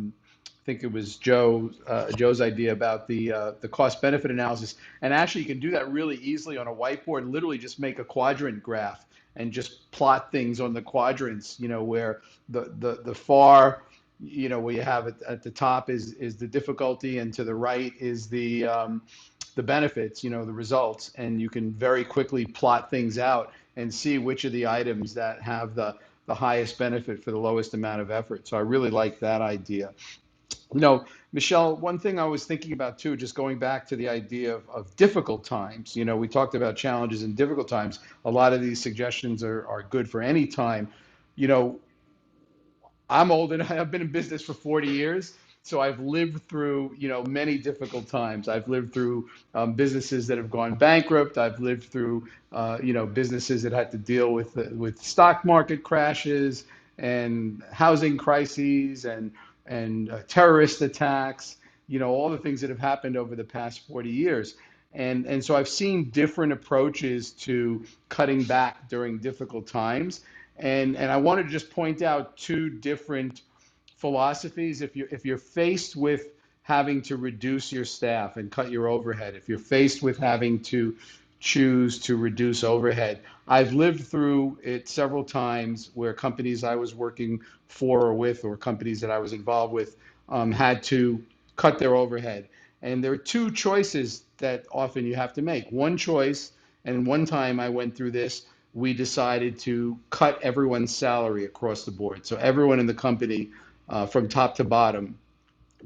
think it was Joe's idea about the cost benefit analysis, and actually you can do that really easily on a whiteboard. Literally, just make a quadrant graph and just plot things on the quadrants. Where the far where you have it at the top is the difficulty, and to the right is the benefits, the results, and you can very quickly plot things out and see which of the items that have the highest benefit for the lowest amount of effort. So I really like that idea. Michelle, one thing I was thinking about too, just going back to the idea of difficult times. We talked about challenges in difficult times. A lot of these suggestions are good for any time. You know, I'm old and I've been in business for 40 years. So I've lived through, many difficult times. I've lived through businesses that have gone bankrupt. I've lived through, businesses that had to deal with stock market crashes and housing crises and terrorist attacks. All the things that have happened over the past 40 years. And so I've seen different approaches to cutting back during difficult times. And I wanted to just point out two different philosophies. If you're faced with having to reduce your staff and cut your overhead, if you're faced with having to choose to reduce overhead, I've lived through it several times where companies I was working for or with, or companies that I was involved with, had to cut their overhead. And there are two choices that often you have to make. One choice, and one time I went through this, we decided to cut everyone's salary across the board. So everyone in the company, from top to bottom,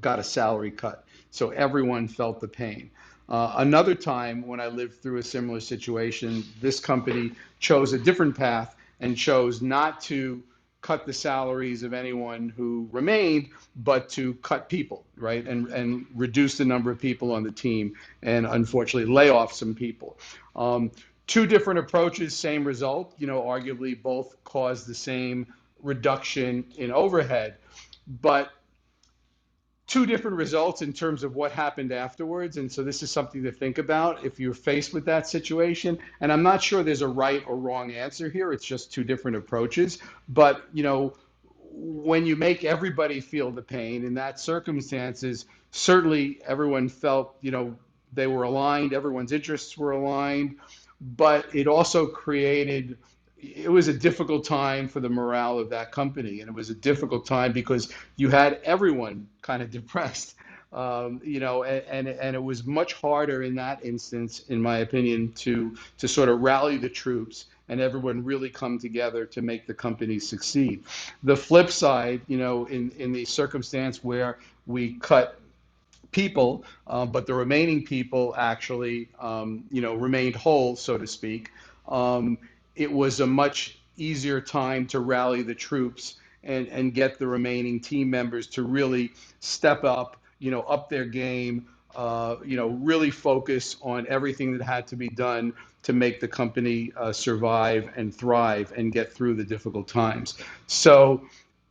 got a salary cut. So everyone felt the pain. Another time when I lived through a similar situation, this company chose a different path and chose not to cut the salaries of anyone who remained, but to cut people, right? And reduce the number of people on the team and unfortunately lay off some people. Two different approaches, same result. Arguably both caused the same reduction in overhead, but two different results in terms of what happened afterwards. And so this is something to think about if you're faced with that situation. And I'm not sure there's a right or wrong answer here. It's just two different approaches. But, when you make everybody feel the pain in that circumstances, certainly everyone felt, they were aligned, everyone's interests were aligned, but it also created, it was a difficult time for the morale of that company. And it was a difficult time because you had everyone kind of depressed, and it was much harder in that instance, in my opinion, to sort of rally the troops and everyone really come together to make the company succeed. The flip side, in the circumstance where we cut people, but the remaining people actually, remained whole, so to speak. It was a much easier time to rally the troops and get the remaining team members to really step up, up their game, really focus on everything that had to be done to make the company survive and thrive and get through the difficult times. So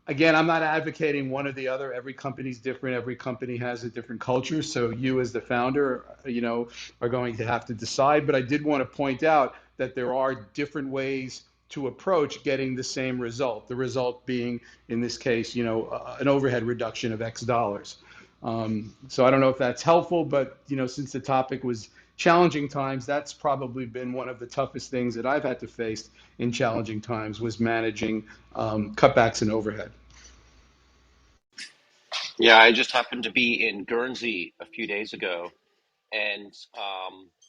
again, I'm not advocating one or the other. Every company's different. Every company has a different culture. So you as the founder, are going to have to decide. But I did want to point out that there are different ways to approach getting the same result. The result being, in this case, an overhead reduction of X dollars. So I don't know if that's helpful, but since the topic was challenging times, that's probably been one of the toughest things that I've had to face in challenging times was managing cutbacks in overhead. Yeah, I just happened to be in Guernsey a few days ago, and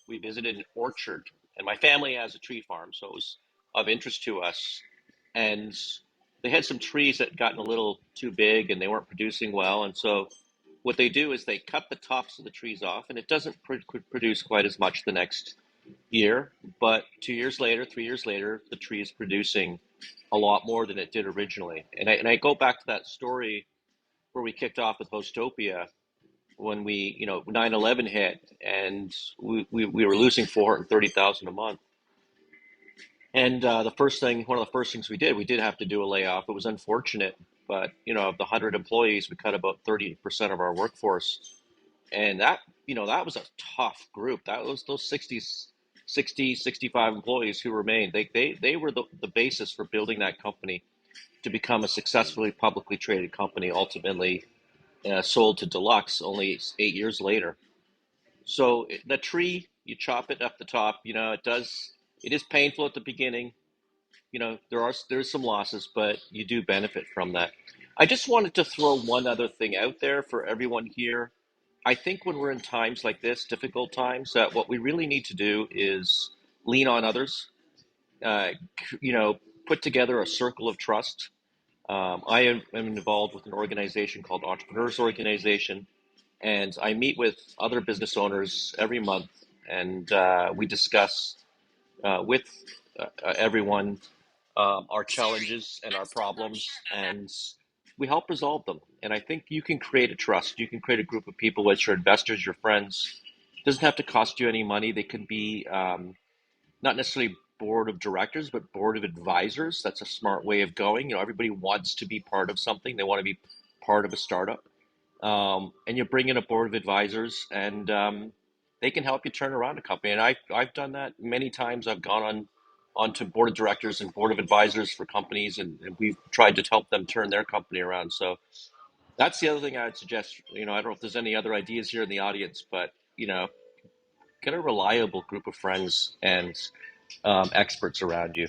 we visited an orchard. And my family has a tree farm, so it was of interest to us. And they had some trees that gotten a little too big, and they weren't producing well. And so what they do is they cut the tops of the trees off, and it doesn't produce quite as much the next year. But 2 years later, 3 years later, the tree is producing a lot more than it did originally. And I go back to that story where we kicked off with Hostopia when 9/11 hit, and we were losing 430,000 a month. And one of the first things we did have to do a layoff. It was unfortunate, but of the 100 employees, we cut about 30% of our workforce, and that was a tough group. That was those 65 employees who remained. They were the basis for building that company to become a successfully publicly traded company, ultimately sold to Deluxe only 8 years later. So the tree, you chop it up the top. It is painful at the beginning. There's some losses, but you do benefit from that. I just wanted to throw one other thing out there for everyone here. I think when we're in times like this, difficult times, that what we really need to do is lean on others. Uh, Put together a circle of trust. I am involved with an organization called Entrepreneurs Organization, and I meet with other business owners every month, and we discuss with everyone our challenges and our problems, and we help resolve them. And I think you can create a trust. You can create a group of people, whether your investors, your friends. It doesn't have to cost you any money. They can be not necessarily board of directors, but board of advisors. That's a smart way of going. Everybody wants to be part of something. They want to be part of a startup. And you bring in a board of advisors, and they can help you turn around a company. And I've done that many times. I've gone onto board of directors and board of advisors for companies, and we've tried to help them turn their company around. So that's the other thing I would suggest. I don't know if there's any other ideas here in the audience, but get a reliable group of friends and experts around you.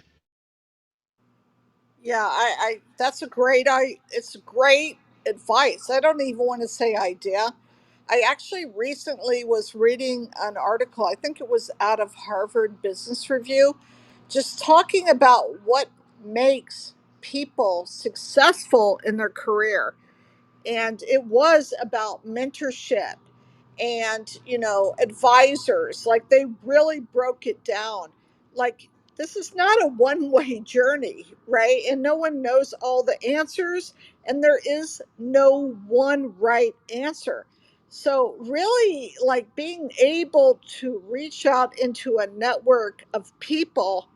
Yeah, I that's a great it's great advice. I don't even want to say idea. I actually recently was reading an article, I think it was out of Harvard Business Review, just talking about what makes people successful in their career. And it was about mentorship and advisors. Like they really broke it down. Like this is not a one-way journey, right? And no one knows all the answers, and there is no one right answer. So really, like, being able to reach out into a network of people,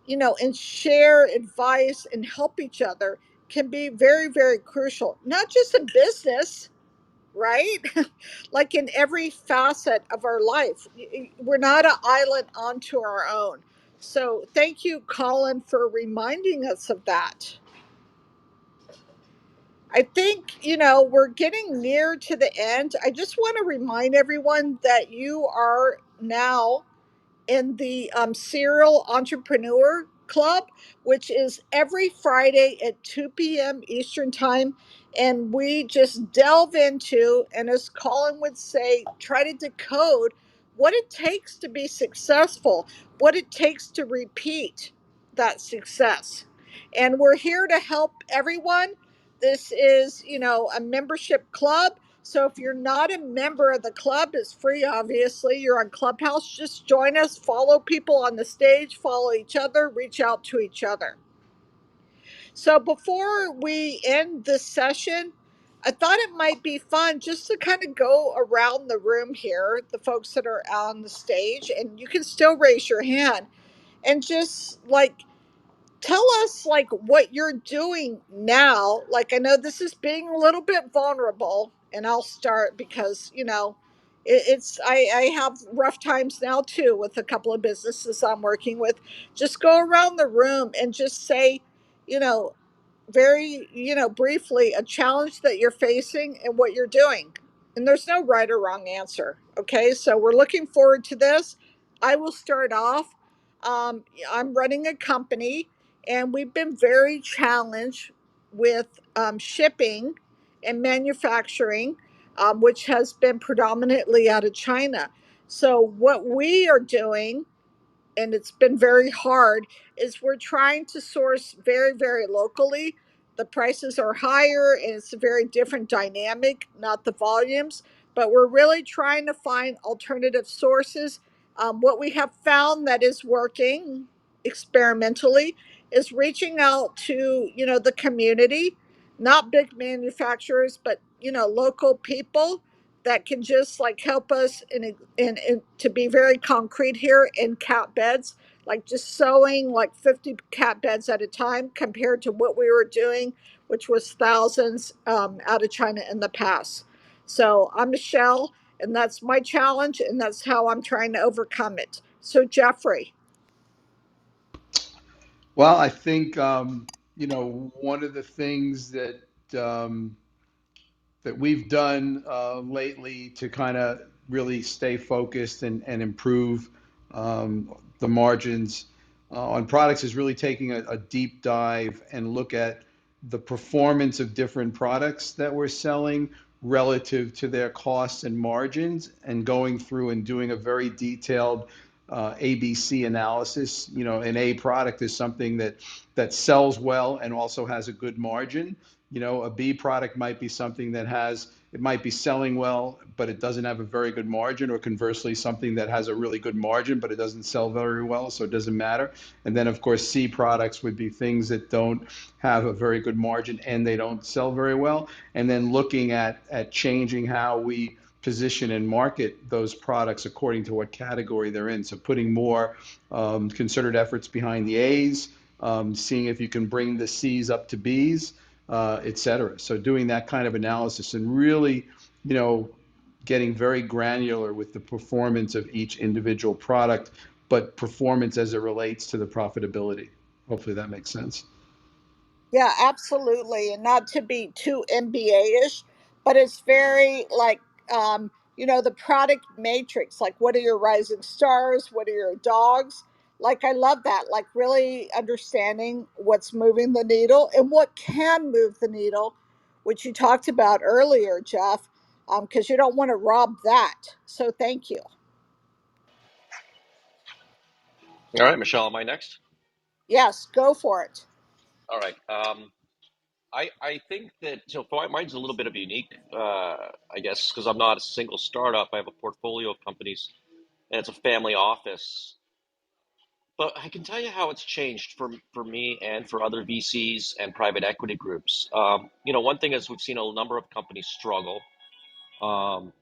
and share advice and help each other can be very, very crucial, not just in business, right? Like in every facet of our life. We're not an island onto our own. So thank you, Colin, for reminding us of that. I think, we're getting near to the end. I just want to remind everyone that you are now in the Serial Entrepreneur Club, which is every Friday at 2 p.m. Eastern Time. And we just delve into, and as Colin would say, try to decode what it takes to be successful, what it takes to repeat that success. And we're here to help everyone. This is, a membership club. So if you're not a member of the club, it's free, obviously. You're on Clubhouse. Just join us, follow people on the stage, follow each other, reach out to each other. So before we end this session, I thought it might be fun just to kind of go around the room here, the folks that are on the stage, and you can still raise your hand and just like tell us like what you're doing now. Like, I know this is being a little bit vulnerable, and I'll start because it's I have rough times now too with a couple of businesses I'm working with. Just go around the room and just say, you know very, briefly, a challenge that you're facing and what you're doing. And there's no right or wrong answer. Okay. So we're looking forward to this. I will start off. I'm running a company, and we've been very challenged with shipping and manufacturing, which has been predominantly out of China. So, what we are doing, and it's been very hard, is we're trying to source very, very locally. The prices are higher, and it's a very different dynamic, not the volumes, but we're really trying to find alternative sources. What we have found that is working experimentally is reaching out to the community, not big manufacturers, but local people that can just like help us in to be very concrete here, in cat beds, like just sewing like 50 cat beds at a time compared to what we were doing, which was thousands out of China in the past. So I'm Michelle, and that's my challenge, and that's how I'm trying to overcome it. So Jeffrey. Well, I think one of the things um, that we've done lately to kind of really stay focused and improve the margins on products is really taking a deep dive and look at the performance of different products that we're selling relative to their costs and margins, and going through and doing a very detailed ABC analysis. An A product is something that sells well and also has a good margin. A B product might be something it might be selling well, but it doesn't have a very good margin, or conversely, something that has a really good margin, but it doesn't sell very well, so it doesn't matter. And then, of course, C products would be things that don't have a very good margin and they don't sell very well. And then looking at changing how we position and market those products according to what category they're in. So putting more concerted efforts behind the A's, seeing if you can bring the C's up to B's, et cetera. So doing that kind of analysis and really, getting very granular with the performance of each individual product, but performance as it relates to the profitability. Hopefully that makes sense. Yeah, absolutely. And not to be too MBA-ish, but it's very like, the product matrix. Like, what are your rising stars? What are your dogs? Like, I love that. Like, really understanding what's moving the needle and what can move the needle, which you talked about earlier, Jeff, because you don't want to rob that. So, thank you. All right, Michelle, am I next? Yes, go for it. All right. I think that so mine's a little bit of unique, I guess, because I'm not a single startup. I have a portfolio of companies, and it's a family office. But I can tell you how it's changed for me and for other VCs and private equity groups. One thing is we've seen a number of companies struggle, um,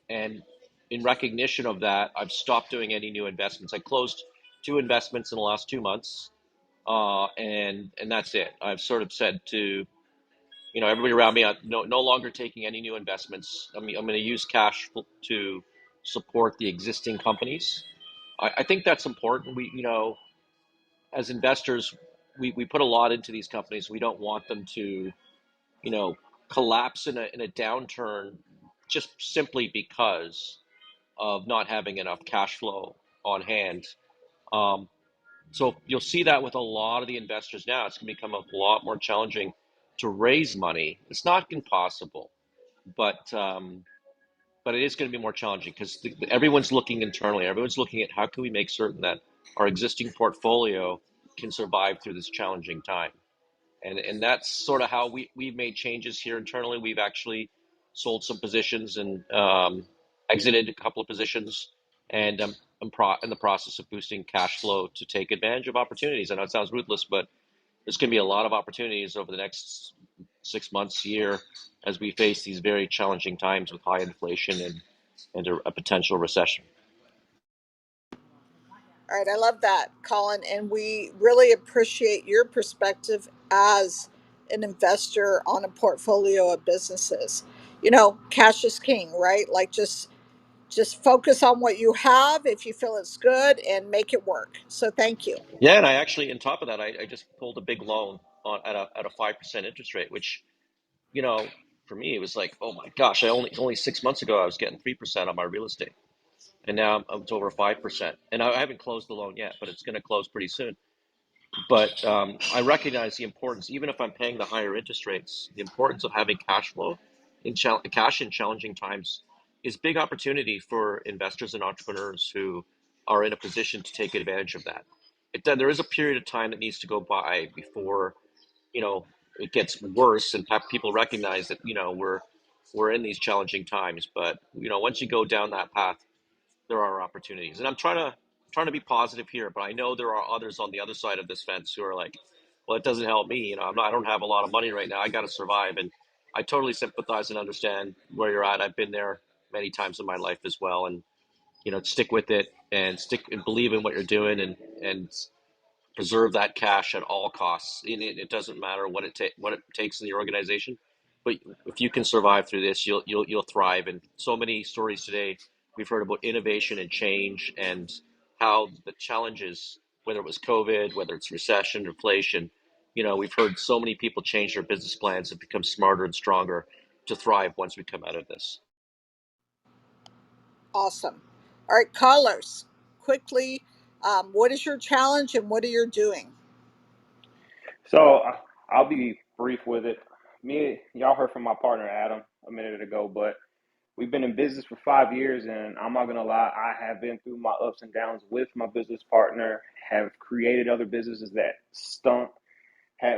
and in recognition of that, I've stopped doing any new investments. I closed two investments in the last 2 months, and that's it. I've sort of said to everybody around me, I'm no longer taking any new investments. I'm going to use cash to support the existing companies. I think that's important. As investors, we put a lot into these companies. We don't want them to, you know, collapse in a downturn just simply because of not having enough cash flow on hand. Um, so you'll see that with a lot of the investors now. It's going to become a lot more challenging to raise money. It's not impossible, but it is going to be more challenging because everyone's looking internally. Everyone's looking at how can we make certain that our existing portfolio can survive through this challenging time. And that's sort of how we've made changes here internally. We've actually sold some positions and exited a couple of positions, and in the process of boosting cash flow to take advantage of opportunities. I know it sounds ruthless, but there's going to be a lot of opportunities over the next 6 months, year, as we face these very challenging times with high inflation and a potential recession. All right, I love that, Colin, and we really appreciate your perspective as an investor on a portfolio of businesses. Cash is king, right? Like just focus on what you have if you feel it's good and make it work. So thank you. Yeah, and I actually, on top of that, I just pulled a big loan at a 5% interest rate, which you know for me it was like, oh my gosh, I only 6 months ago I was getting 3% on my real estate, and now it's over 5%, and I haven't closed the loan yet, but it's going to close pretty soon. But I recognize the importance, even if I'm paying the higher interest rates, the importance of having cash flow cash in challenging times is big opportunity for investors and entrepreneurs who are in a position to take advantage of that. There is a period of time that needs to go by before you know it gets worse, and people recognize that we're in these challenging times. But once you go down that path, there are opportunities. And I'm trying to be positive here, but I know there are others on the other side of this fence who are like, well, it doesn't help me. I don't have a lot of money right now. I got to survive. And I totally sympathize and understand where you're at. I've been there many times in my life as well. And stick with it and stick and believe in what you're doing, and preserve that cash at all costs. And it doesn't matter what it takes in the organization, but if you can survive through this, you'll thrive. And so many stories today we've heard about innovation and change, and how the challenges, whether it was COVID, whether it's recession, inflation, we've heard so many people change their business plans and become smarter and stronger to thrive once we come out of this. Awesome. All right, callers, quickly, what is your challenge and what are you doing? So I'll be brief with it. Y'all heard from my partner Adam a minute ago, but we've been in business for 5 years, and I'm not gonna lie, I have been through my ups and downs with my business partner. Have created other businesses that stunk.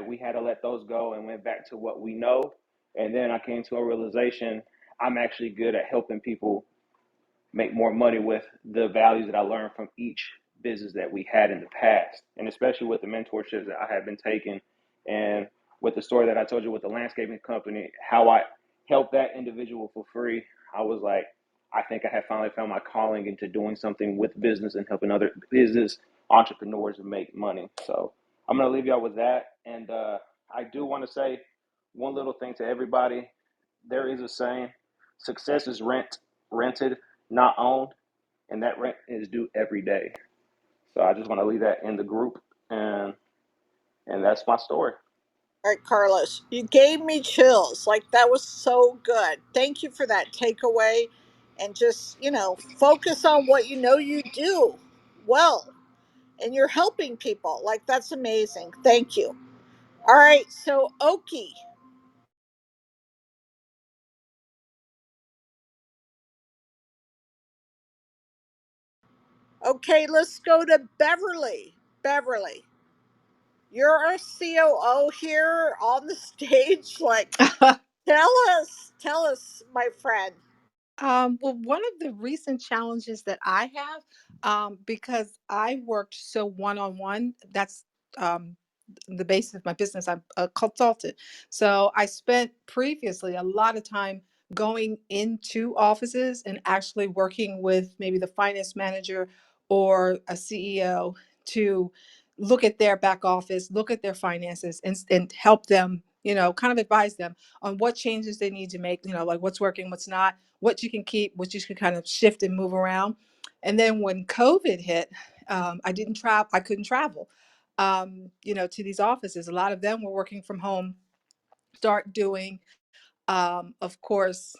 We had to let those go and went back to what we know. And then I came to a realization: I'm actually good at helping people make more money with the values that I learned from each business that we had in the past. And especially with the mentorships that I have been taking, and with the story that I told you with the landscaping company, how I helped that individual for free. I was like, I think I have finally found my calling into doing something with business and helping other business entrepreneurs make money. So I'm going to leave y'all with that. And I do want to say one little thing to everybody. There is a saying: success is rented, not owned, and that rent is due every day. So I just want to leave that in the group, and that's my story. All right, Carlos, you gave me chills. Like that was so good. Thank you for that takeaway. And just, focus on what you know you do well. And you're helping people. Like that's amazing. Thank you. All right, so Oki. Okay, let's go to Beverly. Beverly, you're our COO here on the stage. Like, tell us, my friend. Well, one of the recent challenges that I have, because I worked so one on one, that's um, the basis of my business. I'm a consultant. So I spent previously a lot of time going into offices and actually working with maybe the finance manager or a CEO to look at their back office, look at their finances, and help them, kind of advise them on what changes they need to make, like what's working, what's not, what you can keep, what you can kind of shift and move around. And then when COVID hit, I didn't travel, I couldn't travel, to these offices. A lot of them were working from home, start doing of course,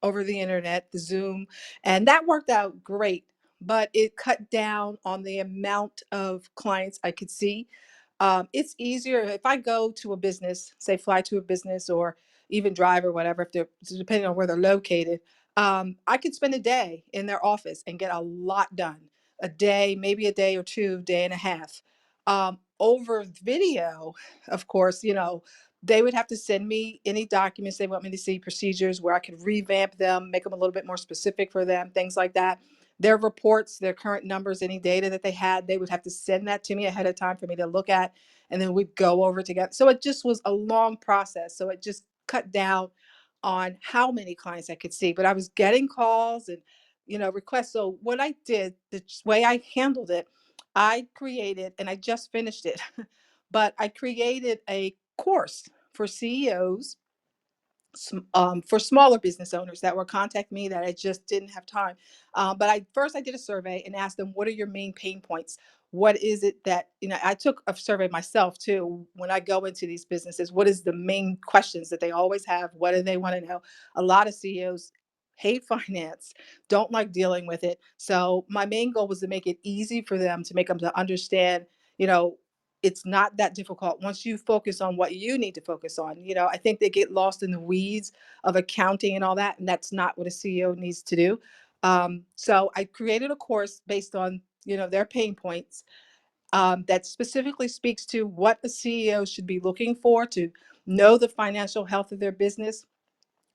over the internet, the Zoom, and that worked out great. But it cut down on the amount of clients I could see. It's easier if I go to a business, say fly to a business or even drive or whatever, if they're depending on where they're located. I could spend a day in their office and get a lot done. A day, maybe a day or two, day and a half. Over video, of course, they would have to send me any documents they want me to see, procedures where I could revamp them, make them a little bit more specific for them, things like that. Their reports, their current numbers, any data that they had, they would have to send that to me ahead of time for me to look at, and then we'd go over it together. So it just was a long process. So it just cut down on how many clients I could see. But I was getting calls and requests. So what I did, the way I handled it, I created, and I just finished it, but I created a course for CEOs, for smaller business owners that were contacting me that I just didn't have time. But I did a survey and asked them, what are your main pain points? What is it that, I took a survey myself too. When I go into these businesses, what is the main questions that they always have? What do they want to know? A lot of CEOs hate finance, don't like dealing with it. So my main goal was to make it easy for them, to make them to understand, you know, it's not that difficult once you focus on what you need to focus on. I think they get lost in the weeds of accounting and all that, and that's not what a CEO needs to do. So I created a course based on their pain points, that specifically speaks to what a CEO should be looking for to know the financial health of their business,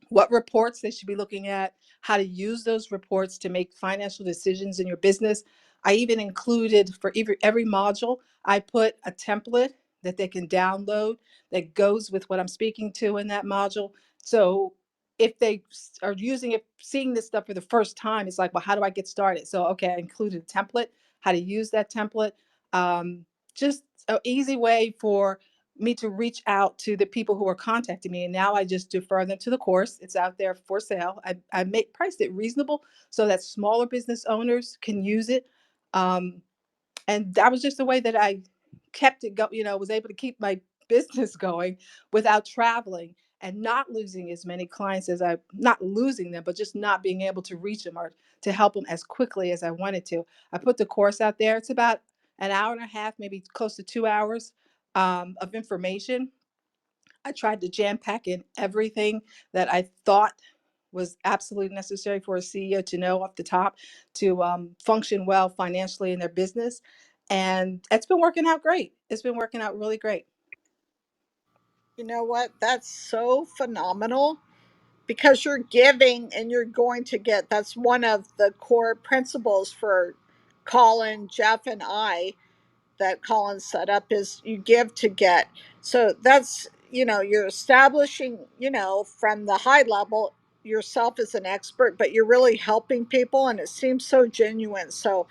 what reports they should be looking at, how to use those reports to make financial decisions in your business. I even included for every module, I put a template that they can download that goes with what I'm speaking to in that module. So if they are using it, seeing this stuff for the first time, it's like, well, how do I get started? So, okay, I included a template, how to use that template. Um, just an easy way for me to reach out to the people who are contacting me. And now I just defer them to the course. It's out there for sale. I priced it reasonable so that smaller business owners can use it. Um, and that was just the way that I kept it go, was able to keep my business going without traveling and not losing as many clients as I, not losing them, but just not being able to reach them or to help them as quickly as I wanted to. I put the course out there. It's about an hour and a half, maybe close to 2 hours of information. I tried to jam pack in everything that I thought was absolutely necessary for a CEO to know off the top to function well financially in their business. And it's been working out great. It's been working out really great. You know what? That's so phenomenal because you're giving and you're going to get. That's one of the core principles for Colin, Jeff, and I that Colin set up is you give to get. So that's, you're establishing, from the high level yourself as an expert, but you're really helping people and it seems so genuine. So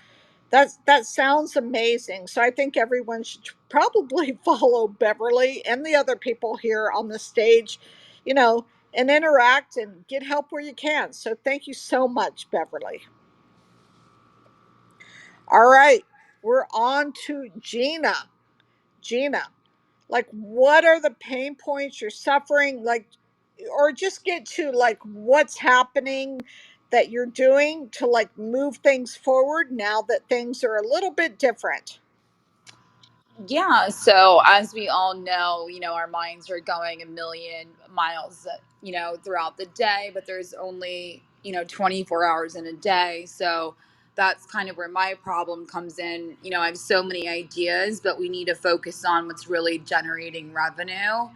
that sounds amazing. So I think everyone should probably follow Beverly and the other people here on the stage, you know, and interact and get help where you can. So thank you so much, Beverly. All right, we're on to Gina. Gina, like what are the pain points you're suffering, like, or just get to like what's happening that you're doing to like move things forward now that things are a little bit different. Yeah, so as we all know, our minds are going a million miles, throughout the day, but there's only, 24 hours in a day. So that's kind of where my problem comes in. I have so many ideas, but we need to focus on what's really generating revenue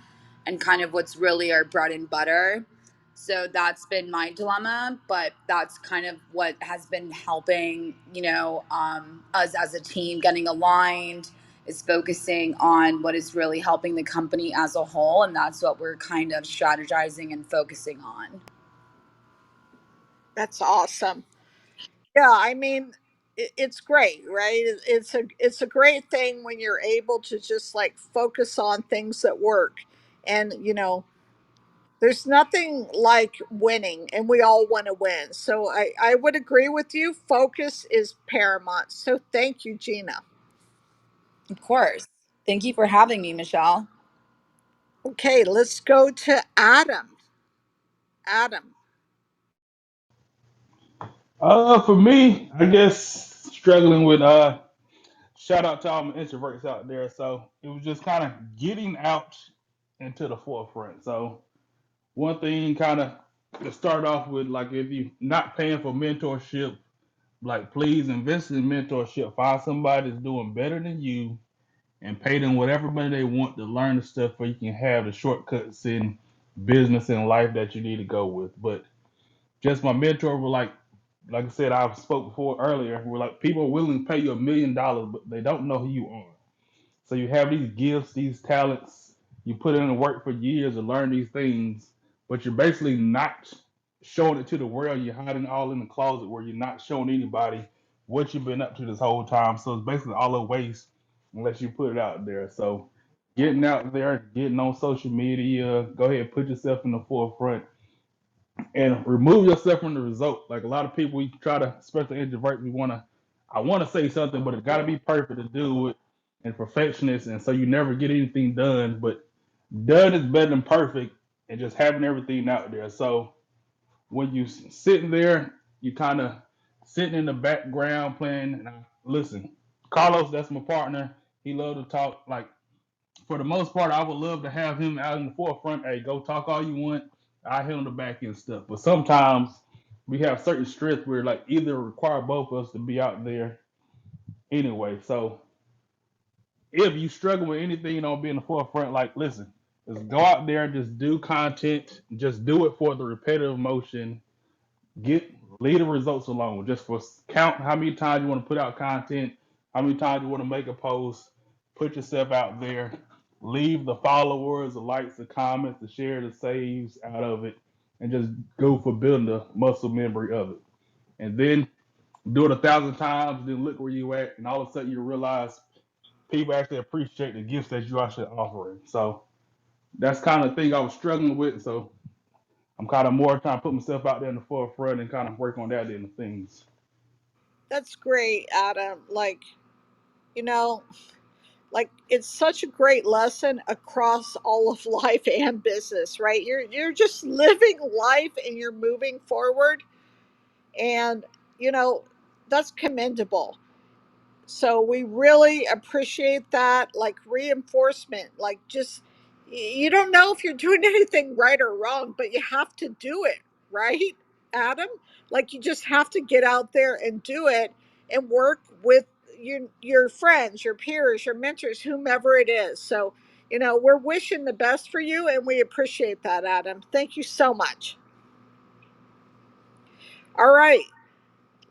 and kind of what's really our bread and butter. So that's been my dilemma, but that's kind of what has been helping, us as a team getting aligned, is focusing on what is really helping the company as a whole. And that's what we're kind of strategizing and focusing on. That's awesome. Yeah, I mean, it's great, right? It's a great thing when you're able to just like focus on things that work, and there's nothing like winning, and we all want to win. So I would agree with you. Focus is paramount. So thank you, Gina. Of course. Thank you for having me, Michelle. Okay, let's go to Adam. Adam. For me, I guess struggling with shout out to all my introverts out there. So it was just kind of getting out into the forefront. So one thing kind of to start off with, like if you not paying for mentorship, like please invest in mentorship. Find somebody that's doing better than you and pay them whatever money they want to learn the stuff where you can have the shortcuts in business and life that you need to go with. But just my mentor were like I said, I spoke before earlier, we're like people are willing to pay you $1 million, but they don't know who you are. So you have these gifts, these talents, you put in the work for years to learn these things, but you're basically not showing it to the world. You're hiding all in the closet where you're not showing anybody what you've been up to this whole time. So it's basically all a waste unless you put it out there. So getting out there, getting on social media, go ahead and put yourself in the forefront and remove yourself from the result. Like a lot of people, we try to, especially introverts, I want to say something, but it got to be perfect to do it, and perfectionist, and so you never get anything done. But done is better than perfect, and just having everything out there. So when you sitting there, you kind of sitting in the background playing. And listen, Carlos, that's my partner. He loved to talk. Like for the most part, I would love to have him out in the forefront. Hey, go talk all you want. I handle the back end stuff. But sometimes we have certain strengths where like either require both of us to be out there anyway. So if you struggle with anything on being the forefront, like listen, just go out there and just do content. Just do it for the repetitive motion. Get leave the results alone. Just for count how many times you want to put out content, how many times you want to make a post, put yourself out there, leave the followers, the likes, the comments, the share, the saves out of it, and just go for building the muscle memory of it. And then do it 1,000 times, then look where you at, and all of a sudden you realize people actually appreciate the gifts that you actually offering. So that's kind of the thing I was struggling with. So I'm kind of more trying to put myself out there in the forefront and kind of work on that in the things. That's great, Adam. You know, it's such a great lesson across all of life and business, right? You're just living life and you're moving forward, and you know that's commendable. So we really appreciate that, like reinforcement. Like just you don't know if you're doing anything right or wrong, but you have to do it, right, Adam? Like you just have to get out there and do it, and work with your friends, your peers, your mentors, whomever it is. So we're wishing the best for you, and we appreciate that, Adam. Thank you so much. All right.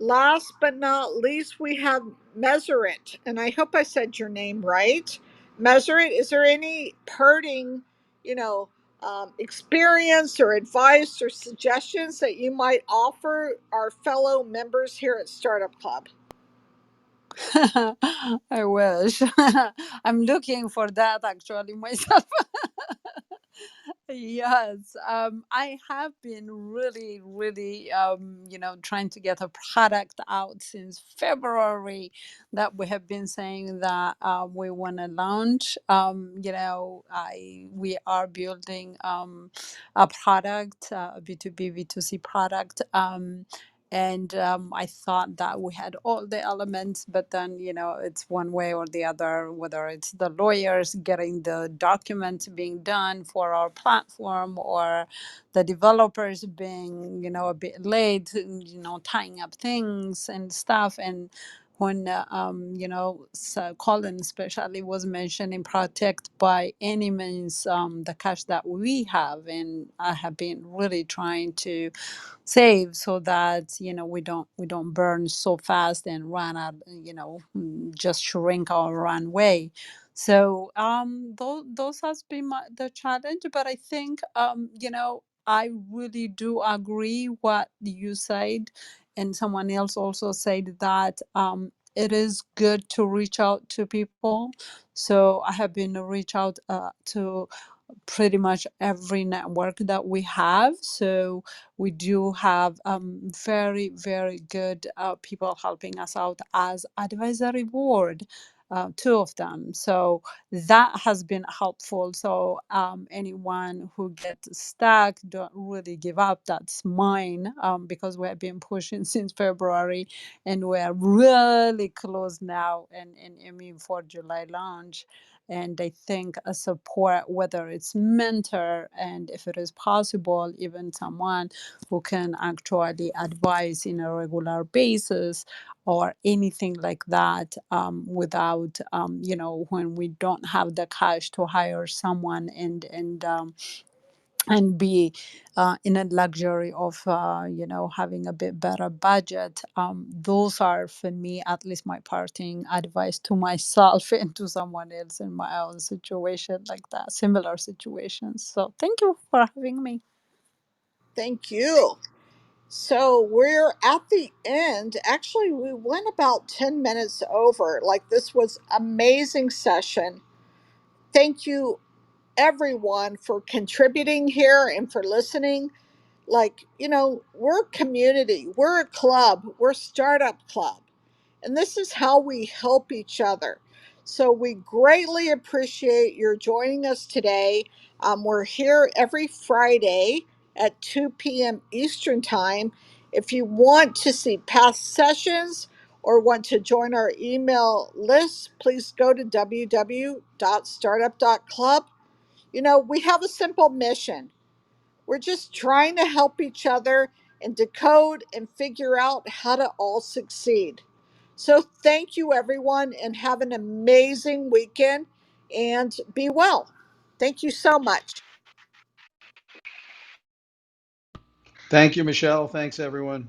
Last but not least, we have Meseret, and I hope I said your name right. Meseret, is there any parting, you know, experience or advice or suggestions that you might offer our fellow members here at Startup Club? I wish. I'm looking for that actually myself. Yes, I have been really, really, trying to get a product out since February that we have been saying that we want to launch. We are building a product, a B2B, B2C product. And I thought that we had all the elements, but then it's one way or the other, whether it's the lawyers getting the documents being done for our platform, or the developers being a bit late, tying up things and stuff. And when Colin especially was mentioning protect by any means the cash that we have, and I have been really trying to save so that we don't burn so fast and run out, just shrink our runway. So those has been the challenge, but I think I really do agree what you said, and someone else also said that it is good to reach out to people. So I have been reach out to pretty much every network that we have. So we do have very, very good people helping us out as advisory board, two of them. So that has been helpful. So anyone who gets stuck, don't really give up. That's mine, because we have been pushing since February, and we're really close now and aiming for July launch. And I think a support, whether it's mentor, and if it is possible, even someone who can actually advise in a regular basis or anything like that, without when we don't have the cash to hire someone and be in a luxury of having a bit better budget. Those are, for me at least, my parting advice to myself and to someone else in my own situation like that, similar situations. So thank you for having me. Thank you. So we're at the end. Actually, we went about 10 minutes over. Like, this was amazing session. Thank you everyone for contributing here and for listening. Like, we're a community, we're a club, we're a startup club, and this is how we help each other. So we greatly appreciate your joining us today. We're here every Friday at 2 p.m. Eastern Time. If you want to see past sessions or want to join our email list, please go to www.startup.club. We have a simple mission. We're just trying to help each other and decode and figure out how to all succeed. So, thank you, everyone, and have an amazing weekend and be well. Thank you so much. Thank you, Michelle. Thanks, everyone.